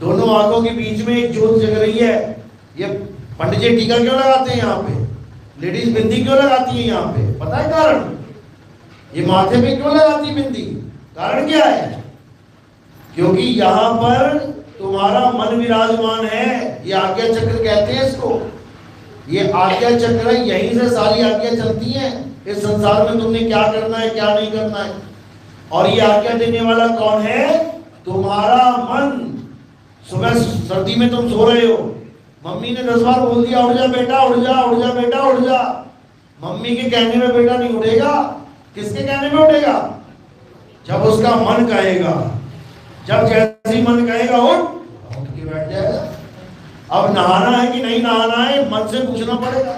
दोनों आंखों के बीच में एक ज्योत जग रही है। ये पंडित जी टीका क्यों लगाते हैं यहाँ पे? लेडीज बिंदी क्यों लगाती है यहाँ पे? पता है कारण? ये माथे पे क्यों लगाती बिंदी? कारण क्या है? क्योंकि यहाँ पर तुम्हारा मन विराजमान है। ये आज्ञा चक्र कहते हैं इसको। ये आज्ञा चक्र है, यहीं से सारी आज्ञा चलती है। इस संसार में तुमने क्या करना है, क्या नहीं करना है। और ये आज्ञा देने वाला कौन है? तुम्हारा मन। सुबह सर्दी में तुम सो रहे हो, मम्मी ने 10 बार बोल दिया उठ जा बेटा, उठ जा, उठ जा बेटा, उठ जा। मम्मी के कहने में बेटा नहीं उठेगा। किसके कहने में उठेगा? जब उसका मन कहेगा। जब जैसी मन कहेगा उठ के बैठ जाएगा। अब नहाना है कि नहीं नहाना है, मन से पूछना पड़ेगा।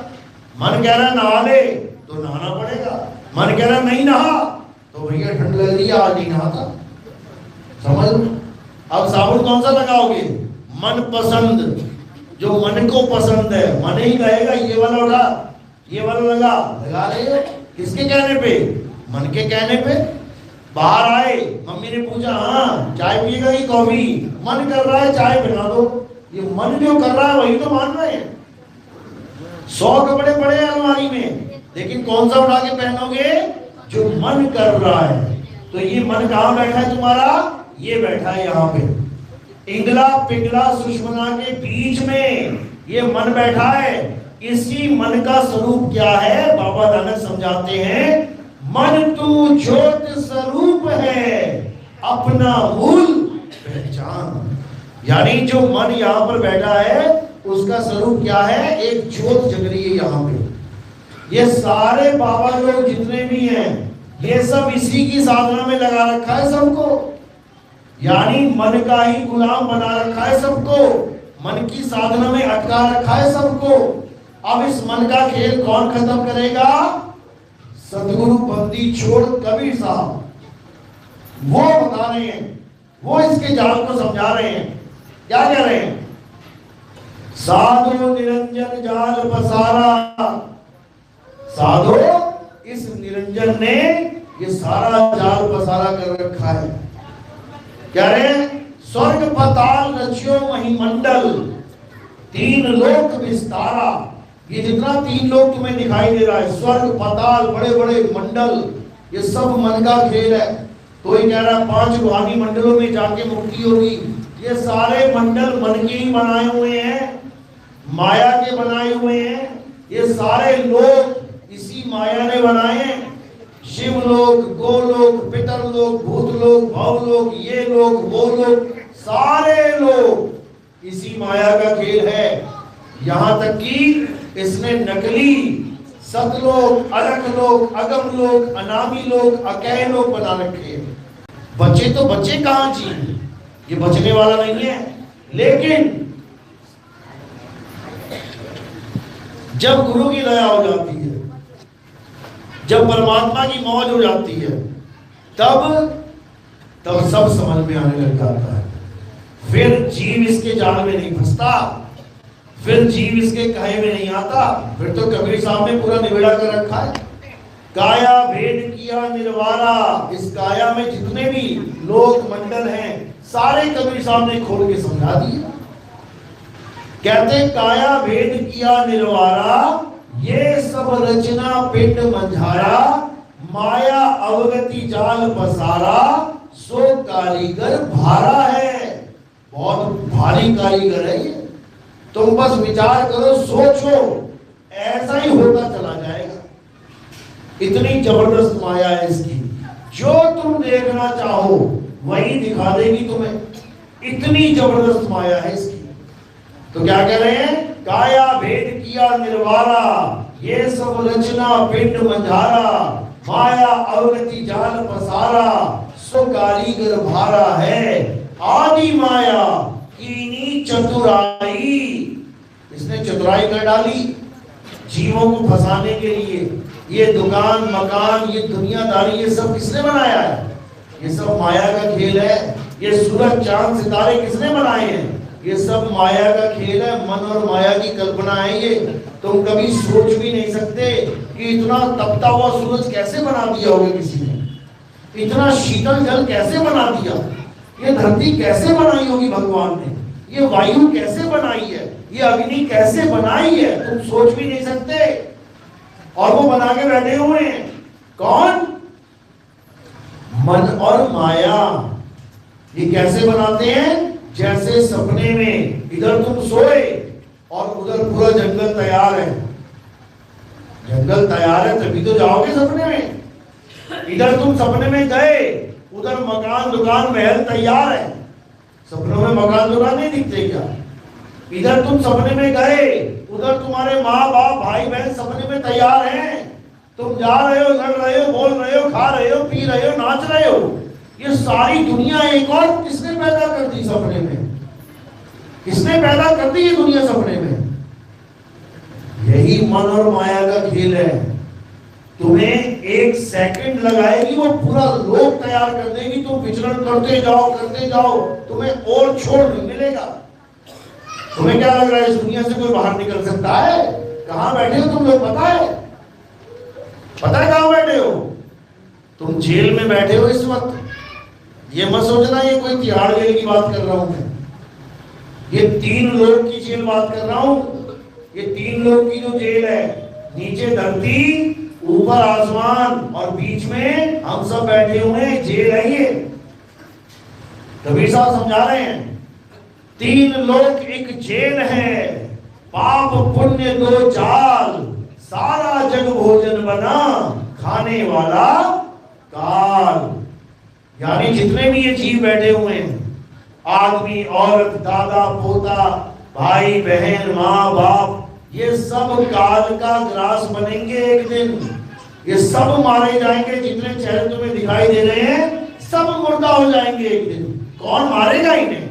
मन कह रहा है नहा ले तो नहाना पड़ेगा। मन कह रहा है नहीं नहा तो भैया ठंड लग रही है आज नहीं नहाता। समझ लो। अब साबुन कौन सा लगाओगे? मन पसंद, जो मन को पसंद है। मन ही कहेगा ये वाला उठा, ये वाला लगा रहे हो। किसके कहने पे? मन के कहने पे। बाहर आए, मम्मी ने पूछा हाँ चाय पिएगा कि कॉफी? मन कर रहा है चाय बना दो। ये मन जो कर रहा है वही तो मान रहे हैं। 100 कपड़े पड़े हैं अलमारी में, लेकिन कौन सा उठा के पहनोगे? जो मन कर रहा है। तो ये मन कहाँ बैठा है तुम्हारा? ये बैठा है यहाँ पे, इंगला पिंगला सुषमना के बीच में ये मन बैठा है। इसी मन का स्वरूप क्या है? बाबा नानक समझाते हैं, मन तू ज्योत स्वरूप है, अपना मूल पहचान। यानी जो मन यहाँ पर बैठा है उसका स्वरूप क्या है? एक ज्योत जग रही है यहाँ पे। ये सारे बाबा लोग जितने भी हैं, ये सब इसी की साधना में लगा रखा है सबको। यानी मन का ही गुलाम बना रखा है सबको, मन की साधना में अटका रखा है सबको। अब इस मन का खेल कौन खत्म करेगा? सतगुरु बंदी छोड़ कबीर साहब वो बता रहे हैं, वो इसके जाल को समझा रहे हैं। क्या कह रहे हैं? साधो निरंजन जाल पसारा। साधो, इस निरंजन ने ये सारा जाल पसारा कर रखा है। क्या रे? स्वर्ग पाताल रचियो महिमंडल, तीन लोक विस्तारा। ये जितना तीन लोक तुम्हें दिखाई दे रहा है, स्वर्ग पाताल बड़े बड़े मंडल, ये सब मन का खेल है। तो ये कह रहा है 5 रूहानी मंडलों में जाके मुक्ति होगी। ये सारे मंडल मन के ही बनाए हुए हैं, माया के बनाए हुए हैं। ये सारे लोग इसी माया ने बनाए हैं। शिवलोक, गोलोक, पितरलोक, भूतलोक, भवलोक, ये लोग, वो लोग, सारे लोग इसी माया का खेल है। यहां तक कि इसने नकली सतलोक, अलखलोक, अगमलोक, अनामी लोक, अकय लोक बना रखे हैं। बच्चे तो बच्चे कहां जी, ये बचने वाला नहीं है। लेकिन जब गुरु की दया हो जाती है, जब परमात्मा की मौज हो जाती है, तब सब समझ में आने लग जाता है। फिर जीव इसके जाल में नहीं फंसता, फिर जीव इसके कहे में नहीं आता। फिर तो कबीर साहब ने पूरा निबेड़ा कर रखा है। काया भेद किया निर्वारा, इस काया में जितने भी लोक मंडल हैं सारे कबीर साहब ने खोल के समझा दिए। कहते काया भेद किया निर्वारा, ये सब रचना पिंड मंझारा, माया अवगति जाल पसारा, सो कारीगर भारा है। बहुत भारी कारीगर है ये। तुम बस विचार करो, सोचो, ऐसा ही होता चला जाएगा। इतनी जबरदस्त माया है इसकी, जो तुम देखना चाहो वही दिखा देगी तुम्हें। इतनी जबरदस्त माया है इसकी। तो क्या कह रहे हैं? काया भेद किया निर्वारा, ये सब रचना पिंड मंझारा, माया अवगति जाल पसारा, सो कारीगर भारा है। आदि माया कीनी चतुराई, इसने चतुराई कर डाली जीवों को फंसाने के लिए। ये दुकान मकान, ये दुनियादारी, ये सब किसने बनाया है? ये सब माया का खेल है। ये सूरज चांद सितारे किसने बनाए हैं? ये सब माया का खेल है। मन और माया की कल्पना है ये। तुम कभी सोच भी नहीं सकते कि इतना तपता हुआ सूरज कैसे बना दिया होगा किसी ने, इतना शीतल जल कैसे बना दिया, ये धरती कैसे बनाई होगी भगवान ने, ये वायु कैसे बनाई है, ये अग्नि कैसे बनाई है, तुम सोच भी नहीं सकते। और वो बना के बैठे हुए हैं कौन? मन और माया। ये कैसे बनाते हैं? जैसे सपने में इधर तुम सोए और उधर पूरा जंगल तैयार है। जंगल तैयार है तभी तो जाओगे सपने में। इधर तुम सपने में गए, उधर मकान दुकान महल तैयार है। सपनों में मकान दुकान नहीं दिखते क्या? इधर तुम सपने में गए, उधर तुम्हारे माँ बाप भाई बहन सपने में तैयार हैं। तुम जा रहे हो, लड़ रहे हो, बोल रहे हो, खा रहे हो, पी रहे हो, नाच रहे हो। ये सारी दुनिया एक और किसने पैदा कर दी सपने में? किसने पैदा कर दी ये दुनिया सपने में? यही मन और माया का खेल है। तुम्हें 1 सेकंड लगाएगी, वो पूरा लोक तैयार कर देगी। तुम विचरण करते जाओ, तुम्हें और छोड़ नहीं मिलेगा। तुम्हें क्या लग रहा है इस दुनिया से कोई बाहर निकल सकता है? कहां बैठे हो तुम लोग? पता है कहां बैठे हो? तुम जेल में बैठे हो इस वक्त। ये मत सोचना ये कोई तिहाड़ जेल की बात कर रहा हूं मैं। ये 3 लोक की जेल बात कर रहा हूं। ये 3 लोक की जो जेल है, नीचे धरती, ऊपर आसमान और बीच में हम सब बैठे हुए हैं, जेल है ये। कबीर साहब समझा रहे हैं 3 लोक एक जेल है, पाप पुण्य 2 जाल, सारा जग भोजन बना, खाने वाला काल। यानी जितने भी ये जीव बैठे हुए हैं, आदमी औरत दादा पोता भाई बहन माँ बाप, ये सब काल का ग्रास बनेंगे एक दिन। ये सब मारे जाएंगे। जितने चेहरे तुम्हें दिखाई दे रहे हैं सब मुर्दा हो जाएंगे एक दिन। कौन मारेगा इन्हें?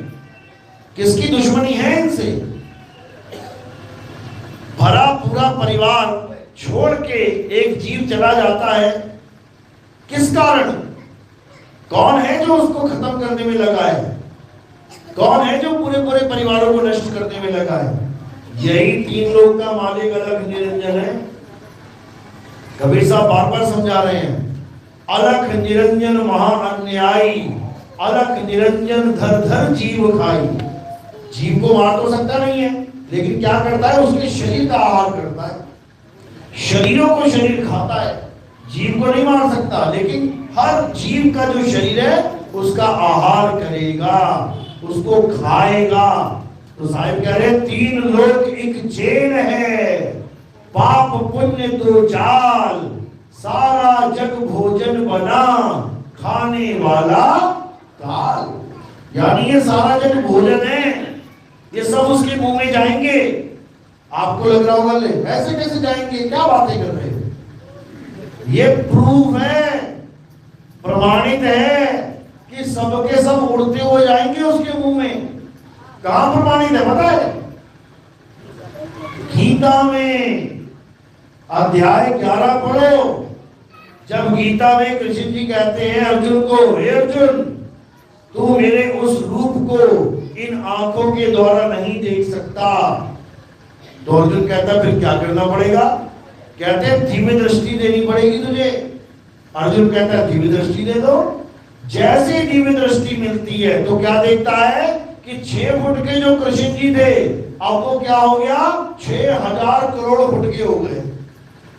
किसकी दुश्मनी है इनसे? भरा पूरा परिवार छोड़ के एक जीव चला जाता है, किस कारण? कौन है जो उसको खत्म करने में लगा है? कौन है जो पूरे पूरे परिवारों को नष्ट करने में लगा है? यही 3 लोक का मालिक अलग निरंजन है। कबीर साहब बार बार समझा रहे हैं अलख निरंजन महा अन्यायी, अलख निरंजन धर धर जीव खाई। जीव को मार तो सकता नहीं है, लेकिन क्या करता है, उसके शरीर का आहार करता है, शरीरों को शरीर खाता है। जीव को नहीं मार सकता, लेकिन हर जीव का जो शरीर है उसका आहार करेगा, उसको खाएगा। तो साहिब कह रहे 3 लोक एक जेल है, पाप पुण्य 2 जाल, सारा जग भोजन बना, खाने वाला काल। यानी ये सारा जग भोजन है, ये सब उसके मुंह में जाएंगे। आपको लग रहा होगा ले ऐसे कैसे जाएंगे, क्या बातें कर रहे हैं। ये प्रूफ है, प्रमाणित है कि सबके सब उड़ते हुए जाएंगे उसके मुंह में। कहां प्रमाणित है पता है? गीता में अध्याय 11 पढ़ो। जब गीता में कृष्ण जी कहते हैं अर्जुन को, हे अर्जुन तू मेरे उस रूप को इन आंखों के द्वारा नहीं देख सकता, तो अर्जुन कहता फिर क्या करना पड़ेगा? कहते दिव्य दृष्टि देनी पड़ेगी तुझे। अर्जुन कहता है दिव्य दृष्टि दे दो। जैसे दिव्य दृष्टि मिलती है तो क्या देखता है कि 6 फुट के जो कृष्ण जी थे अब वो क्या हो गया, 6000 करोड़ फुट के हो गए,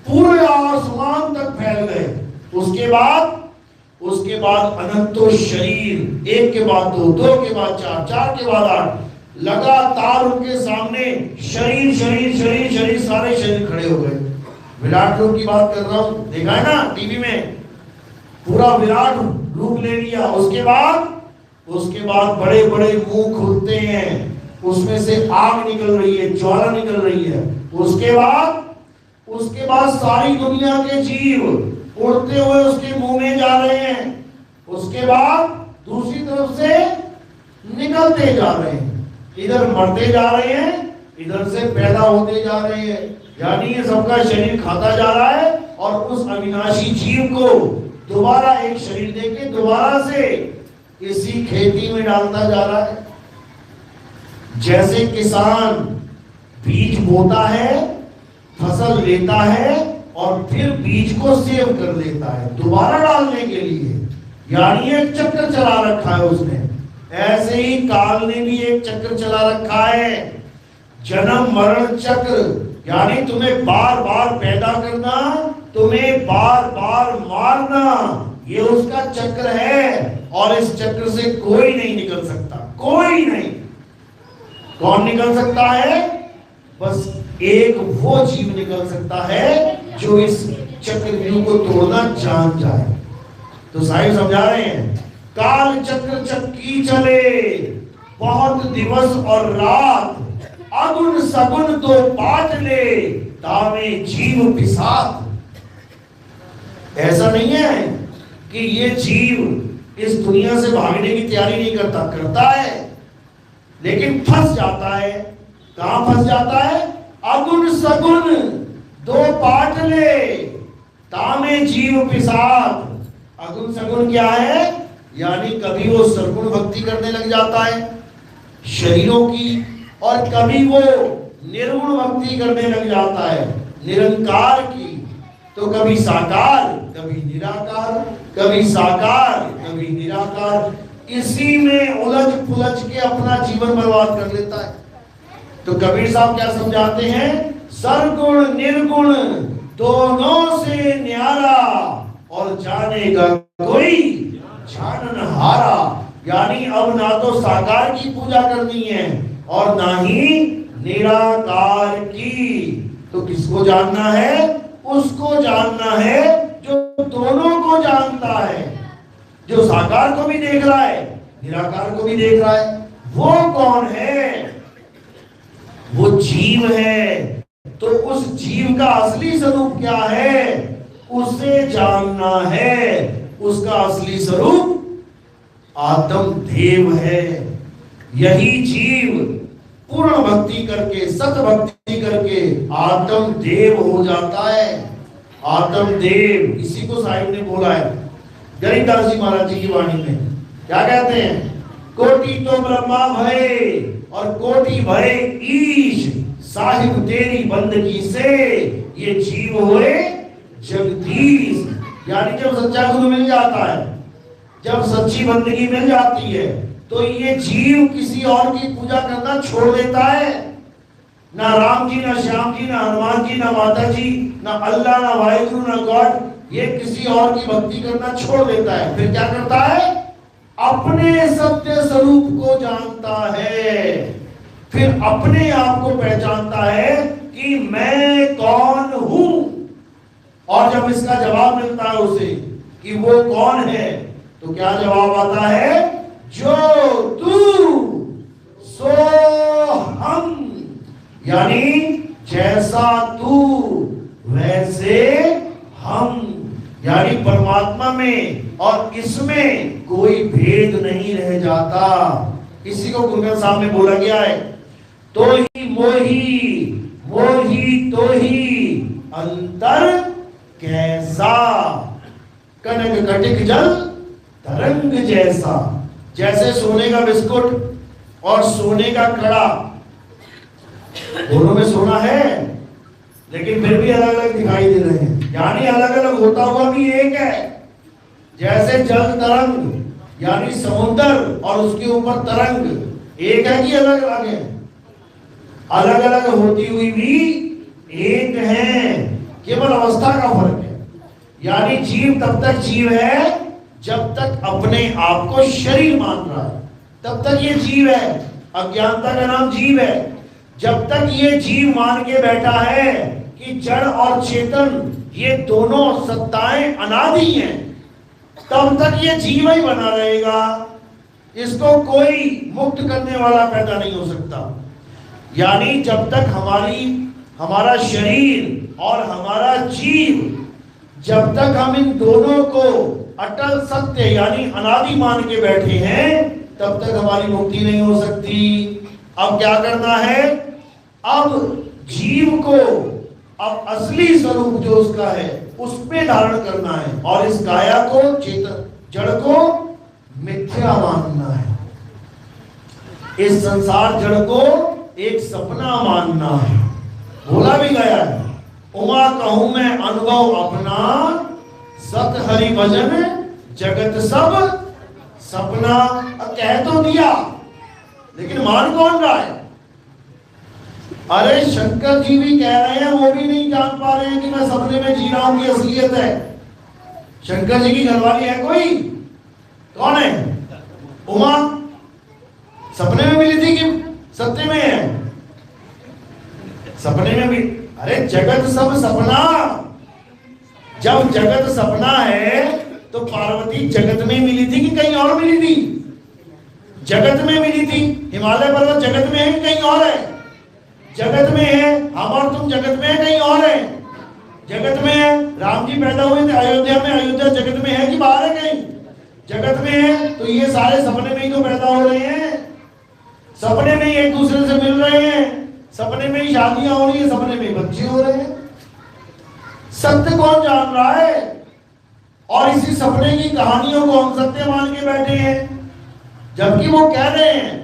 पूरे आसमान तक फैल गए। उसके बाद अनंतो शरीर, 1 के बाद 2, 2 के बाद 4, 4 के बाद 8, लगातार उनके सामने शरीर शरीर शरीर शरीर सारे शरीर खड़े हो गए। विराट रूप की बात कर रहा हूं, देखा है ना टीवी में, पूरा विराट रूप ले लिया। उसके बाद बड़े बड़े मुंह खुलते हैं, उसमें से आग निकल रही है, ज्वाला निकल रही है। उसके बाद सारी दुनिया के जीव उड़ते हुए उसके मुंह में जा रहे हैं। उसके बाद दूसरी तरफ से निकलते जा रहे हैं, इधर मरते जा रहे हैं, इधर से पैदा होते जा रहे हैं। यानी ये सबका शरीर खाता जा रहा है और उस अविनाशी जीव को दोबारा एक शरीर देके दोबारा से इसी खेती में डालता जा रहा है। जैसे किसान बीज बोता है, फसल लेता है और फिर बीज को सेव कर लेता है दोबारा डालने के लिए, यानी एक चक्र चला रखा है उसने। ऐसे ही काल ने भी एक चक्र चला रखा है, जन्म मरण चक्र। यानी तुम्हें बार बार पैदा करना, तुम्हें बार बार मारना, ये उसका चक्र है। और इस चक्र से कोई नहीं निकल सकता, कोई नहीं। कौन निकल सकता है? बस एक वो जीव निकल सकता है जो इस चक्रव्यूह को तोड़ना जान जाए। तो साहिब समझा रहे हैं, काल चक्र चक्की चले, बहुत दिवस और रात, अगुन सगुन 2 पाट ले, तावे जीव पिसात। ऐसा नहीं है कि ये जीव इस दुनिया से भागने की तैयारी नहीं करता है, लेकिन फंस जाता है। कहां फंस जाता है? अगुन सगुन 2 पाट ले, तामे जीव पिसात। अगुन सगुन क्या है? यानी कभी वो सरगुण भक्ति करने लग जाता है शरीरों की, और कभी वो निर्गुण भक्ति करने लग जाता है निरंकार की। तो कभी साकार, कभी निराकार, कभी साकार, कभी निराकार, इसी में उलझ पुलझ के अपना जीवन बर्बाद कर लेता है। तो कबीर साहब क्या समझाते हैं? सरगुण निर्गुण दोनों से न्यारा, और जानेगा कोई जानन हारा। यानी अब ना तो साकार की पूजा करनी है और ना ही निराकार की। तो किसको जानना है? उसको जानना है जो दोनों को जानता है, जो साकार को भी देख रहा है, निराकार को भी देख रहा है। वो कौन है? वो जीव है। तो उस जीव का असली स्वरूप क्या है, उसे जानना है। उसका असली स्वरूप आत्म देव है। यही जीव पूर्ण भक्ति करके, सत भक्ति करके आत्म देव हो जाता है। आत्म देव, इसी को साहिब ने बोला है गरीबदास जी महाराज जी की वाणी में। क्या कहते हैं? कोटि तो ब्रह्मा भय और कोटि भय ईश, साहिब तेरी बंदगी से ये जीव हुए जगदीश। यानी जब सच्चा गुरु मिल जाता है, जब सच्ची बंदगी मिल जाती है, तो ये जीव किसी और की पूजा करना छोड़ देता है। ना राम जी, ना श्याम जी, ना हनुमान जी, ना माता जी, ना अल्लाह, ना वाहिगुरु, ना गॉड, ये किसी और की भक्ति करना छोड़ देता है। फिर क्या करता है? अपने सत्य स्वरूप को जानता है, फिर अपने आप को पहचानता है कि मैं कौन हूं। और जब इसका जवाब मिलता है उसे कि वो कौन है, तो क्या जवाब आता है? जो तू सो हम, यानी जैसा तू वैसे हम, यानी परमात्मा में और इसमें कोई भेद नहीं रह जाता। इसी को गुरु ग्रंथ साहब में बोला गया है, तो ही मोही, मोही तो ही अंतर कैसा, कनक कटिक जल तरंग जैसा। जैसे सोने का बिस्कुट और सोने का कड़ा, दोनों में सोना है लेकिन फिर भी अलग अलग दिखाई दे रहे हैं, यानी अलग अलग होता हुआ भी एक है। जैसे जल तरंग, यानी समुद्र और उसके ऊपर तरंग एक है कि अलग अलग है? अलग अलग होती हुई भी एक है, केवल अवस्था का फर्क है। यानी जीव तब तक जीव है जब तक अपने आप को शरीर मान रहा है, तब तक ये जीव है। अज्ञानता का नाम जीव है। जब तक ये जीव मान के बैठा है कि जड़ और चेतन ये दोनों सत्ताएं अनादि हैं, तब तक ये जीव ही बना रहेगा। इसको कोई मुक्त करने वाला पैदा नहीं हो सकता। यानी जब तक हमारा शरीर और हमारा जीव, जब तक हम इन दोनों को अटल सत्य यानी अनादि मान के बैठे हैं, तब तक हमारी मुक्ति नहीं हो सकती। अब क्या करना है? अब जीव को अब असली स्वरूप जो उसका है उसमें धारण करना है, और इस काया को, चेतन जड़ को मिथ्या मानना है। इस संसार जड़ को एक सपना मानना है। बोला भी गया है, उमा कहूं मैं अनुभव अपना, सत हरि भजन जगत सब सपना। अब कह तो दिया लेकिन मान कौन रहा है? अरे शंकर जी भी कह रहे हैं, वो भी नहीं जान पा रहे हैं कि मैं सपने में जी रहा हूं की असलियत है। शंकर जी की घरवाली है कोई? कौन है? उमा सपने में मिली थी कि सत्य में है? सपने में भी। अरे जगत सब सपना, जब जगत सपना है तो पार्वती जगत में मिली थी कि कहीं और मिली थी? जगत में मिली थी। हिमालय पर्वत जगत में है कि कहीं और है? जगत में है। हम और तुम जगत में है कहीं और है? जगत में है। राम जी पैदा हुए थे अयोध्या में, अयोध्या जगत में है कि बाहर है कहीं? जगत में है। तो ये सारे सपने में ही तो पैदा हो रहे हैं, सपने में ही एक दूसरे से मिल रहे हैं, सपने में ही शादियां हो रही है, सपने में ही बच्चे हो रहे हैं। सत्य कौन जान रहा है? और इसी सपने की कहानियों को हम सत्य मान के बैठे हैं, जबकि वो कह रहे हैं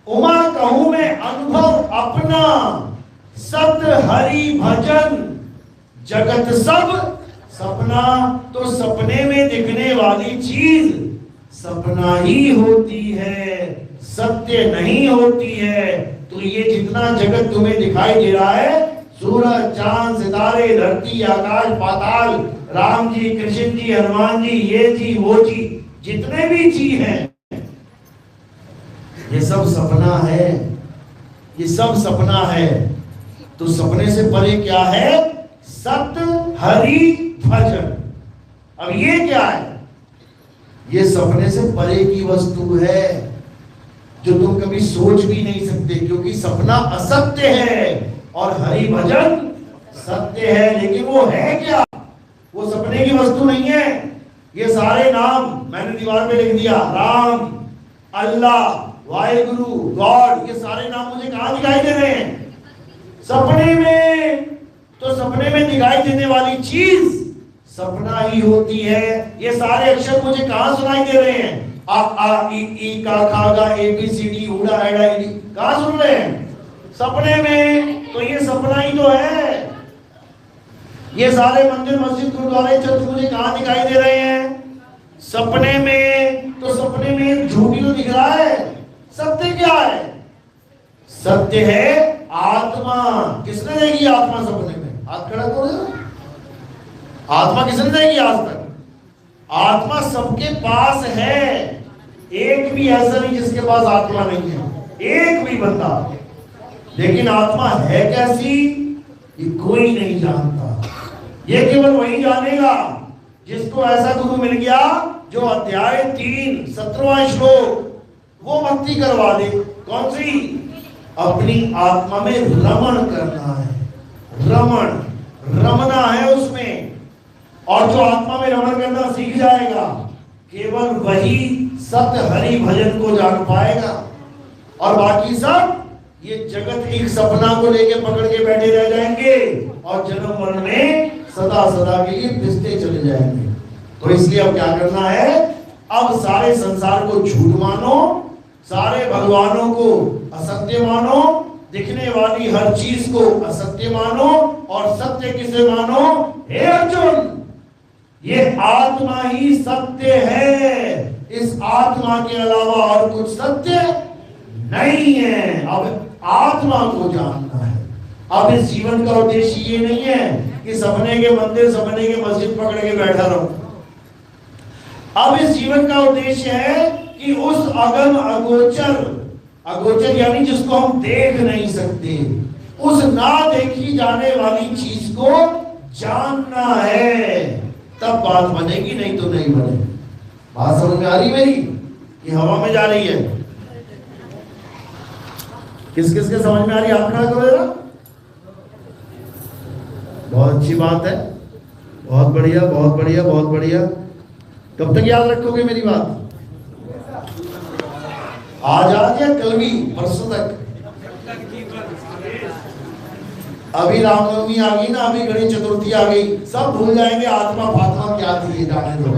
उमा कहूं मैं अनुभव अपना, सत हरि भजन जगत सब सपना। तो सपने में दिखने वाली चीज सपना ही होती है, सत्य नहीं होती है। तो ये जितना जगत तुम्हें दिखाई दे रहा है, सूरज चांद सितारे धरती आकाश पाताल, राम जी कृष्ण जी हनुमान जी ये जी वो जी, जितने भी जी हैं ये सब सपना है, ये सब सपना है। तो सपने से परे क्या है? सत्य हरि भजन। अब ये क्या है? ये सपने से परे की वस्तु है जो तुम कभी सोच भी नहीं सकते, क्योंकि सपना असत्य है और हरि भजन सत्य है। लेकिन वो है क्या? वो सपने की वस्तु नहीं है। ये सारे नाम मैंने दीवार पे लिख दिया, राम, अल्लाह, वाहिगुरु, गॉड, ये सारे नाम मुझे कहां दिखाई दे रहे हैं? सपने में। तो सपने में दिखाई देने वाली चीज सपना ही होती है। ये सारे अक्षर मुझे कहां सुनाई दे रहे हैं? आ आ ई ई का खा गा ए बी सी डी उड़ा एड़ा ई, कहां सुन रहे हैं? सपने में। तो ये सपना ही तो है। ये सारे मंदिर मस्जिद गुरुद्वारे चर्च मुझे कहां दिखाई दे रहे हैं? सपने में। तो सपने में झूठी तो दिख रहा है, सत्य क्या है? सत्य है आत्मा। किसने देखी आत्मा सपने में? हाथ खड़ा करो। आत्मा किसने देखी आज तक? आत्मा सबके पास है, एक भी ऐसा नहीं जिसके पास आत्मा नहीं है, एक भी बंदा। लेकिन आत्मा है कैसी, ये कोई नहीं जानता। ये केवल वही जानेगा जिसको ऐसा गुरु मिल गया जो अध्याय 3 17वां श्लोक वो भक्ति करवा दे। कौन सी? अपनी आत्मा में रमण करना है, रमना है उसमें। और जो आत्मा में रमण करना सीख जाएगा, केवल वही सत्य हरि भजन को जान पाएगा। और बाकी सब ये जगत एक सपना को लेके पकड़ के बैठे रह जाएंगे और जन्म मरण में सदा सदा के लिए पिसते चले जाएंगे। तो इसलिए अब क्या करना है? अब सारे संसार को झूठ मानो, सारे भगवानों को असत्य मानो, दिखने वाली हर चीज को असत्य मानो, और सत्य किसे मानो? हे अर्जुन, ये आत्मा ही सत्य है, इस आत्मा के अलावा और कुछ सत्य नहीं है। अब आत्मा को जानना है। अब इस जीवन का उद्देश्य ये नहीं है कि सपने के मंदिर, सपने के मस्जिद पकड़ के बैठा रहूं। अब इस जीवन का उद्देश्य है कि उस अगम अगोचर यानी जिसको हम देख नहीं सकते, उस ना देखी जाने वाली चीज को जानना है। तब बात बनेगी, नहीं तो नहीं बनेगी। बात समझ में आ रही मेरी? कि हवा में जा रही है? किस किस के समझ में आ रही है? आप खड़ा करो जरा। बहुत अच्छी बात है, बहुत बढ़िया, बहुत बढ़िया, बहुत बढ़िया। कब तक याद रखोगे मेरी बात? आज या कल भी, परसों तक? अभी रामनवमी आ गई ना, अभी गणेश चतुर्थी आ गई, सब भूल जाएंगे आत्मा फात्मा क्या थी, जाने दो।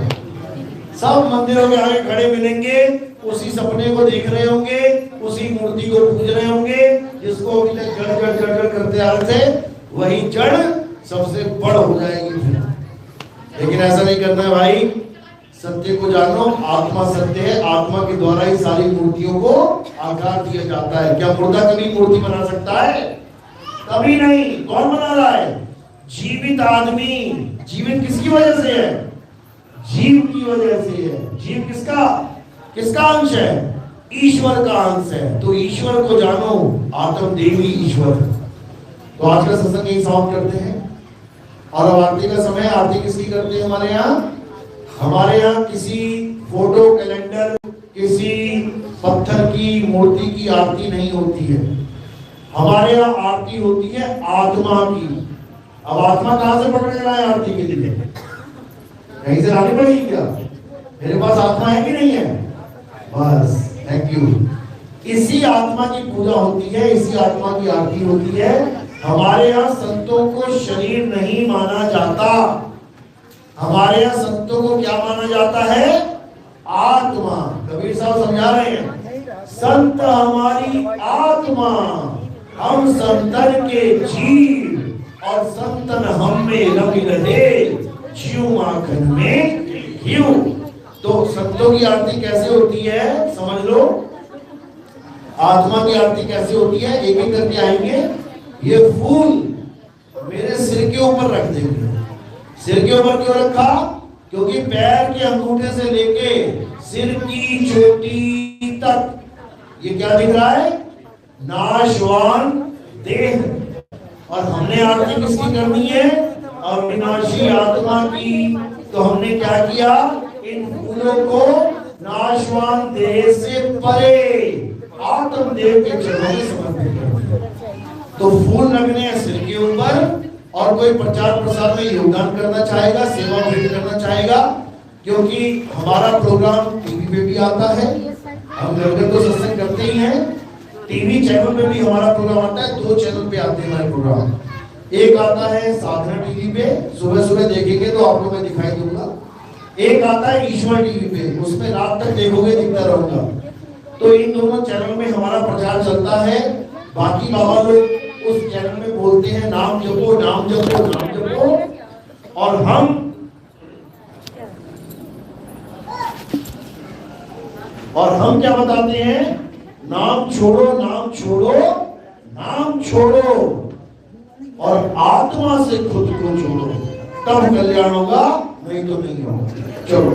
सब मंदिरों के आगे खड़े मिलेंगे, उसी सपने को देख रहे होंगे, उसी मूर्ति को पूज रहे होंगे जिसको अभी तक जड़ जड़ जड़ जड़ करते आ रहे थे। वही जड़ सबसे बड़ हो जाएगी। लेकिन ऐसा नहीं करना है भाई। सत्य को जानो, आत्मा सत्य है। आत्मा के द्वारा ही सारी मूर्तियों को आकार दिया जाता है। क्या मुर्दा कभी मूर्ति बना सकता है? कभी नहीं। कौन बना रहा है? जीवित आदमी। जीवित किसकी वजह से है? जीव की वजह से है। जीव किसका अंश है? ईश्वर का अंश है। तो ईश्वर को जानो, आत्म देवी ईश्वर। तो आज का सत्संग यही समाप्त करते हैं। और अब आरती का समय। आरती किसकी करते हैं हमारे यहाँ? हमारे यहाँ किसी फोटो, कैलेंडर, किसी पत्थर की मूर्ति की आरती नहीं होती है। हमारे यहाँ आरती होती है आत्मा की। अब आत्मा कहां से पकड़ के लाए आरती के लिए? कहीं से लानी पड़ेगी क्या? मेरे पास आत्मा है कि नहीं है? बस, थैंक यू। इसी आत्मा की पूजा होती है, इसी आत्मा की आरती होती है। हमारे यहाँ संतों को शरीर नहीं माना जाता। हमारे यहाँ संतों को क्या माना जाता है? आत्मा। कबीर साहब समझा रहे हैं, संत हमारी आत्मा, हम संतन के जीव, और संतन हम में रवि रहे, जीव माखन में घिउ। तो संतों की आरती कैसे होती है समझ लो। आत्मा की आरती कैसे होती है? एक एक करके आएंगे। ये फूल मेरे सिर के ऊपर रख देंगे। सिर के ऊपर क्यों रखा? क्योंकि पैर के अंगूठे से लेके सिर की चोटी तक ये क्या दिख रहा है? नाशवान देह। और हमने आरती किसकी करनी है? अविनाशी आत्मा की। तो हमने क्या किया? इन फूलों को नाशवान देह से परे आत्मदेव के चरणों में समर्पित कर। तो फूल लगने हैं सिर के ऊपर। और कोई प्रचार प्रसार में योगदान करना चाहेगा, सेवा भेंट करना चाहेगा, क्योंकि हमारा प्रोग्राम टीवी पे भी आता है। हम घर घर तो सत्संग करते ही हैं, टीवी चैनल पे भी हमारा प्रोग्राम आता है। 2 चैनल पे आते हैं हमारे प्रोग्राम। एक आता है साधना टीवी पे, सुबह सुबह देखेंगे तो आपको मैं दिखाई दूंगा। एक आता है ईश्वर टीवी पे, उसमें रात तक देखोगे, दिखता रहूंगा। तो इन दोनों चैनल में हमारा प्रचार चलता है। बाकी बाबा लोग उस चैनल में बोलते हैं नाम जपो, नाम जपो, नाम जपो। और हम क्या बताते हैं? नाम छोड़ो, नाम छोड़ो, नाम छोड़ो और आत्मा से खुद को जोड़ो, तब कल्याण होगा, नहीं तो नहीं होगा। चलो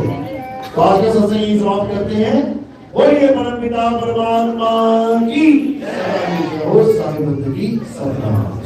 तो आज का सत्संग यही समाप्त करते हैं। बोलिए परम पिता परमात्मा की जय, साईं बुद्ध की सतनाम।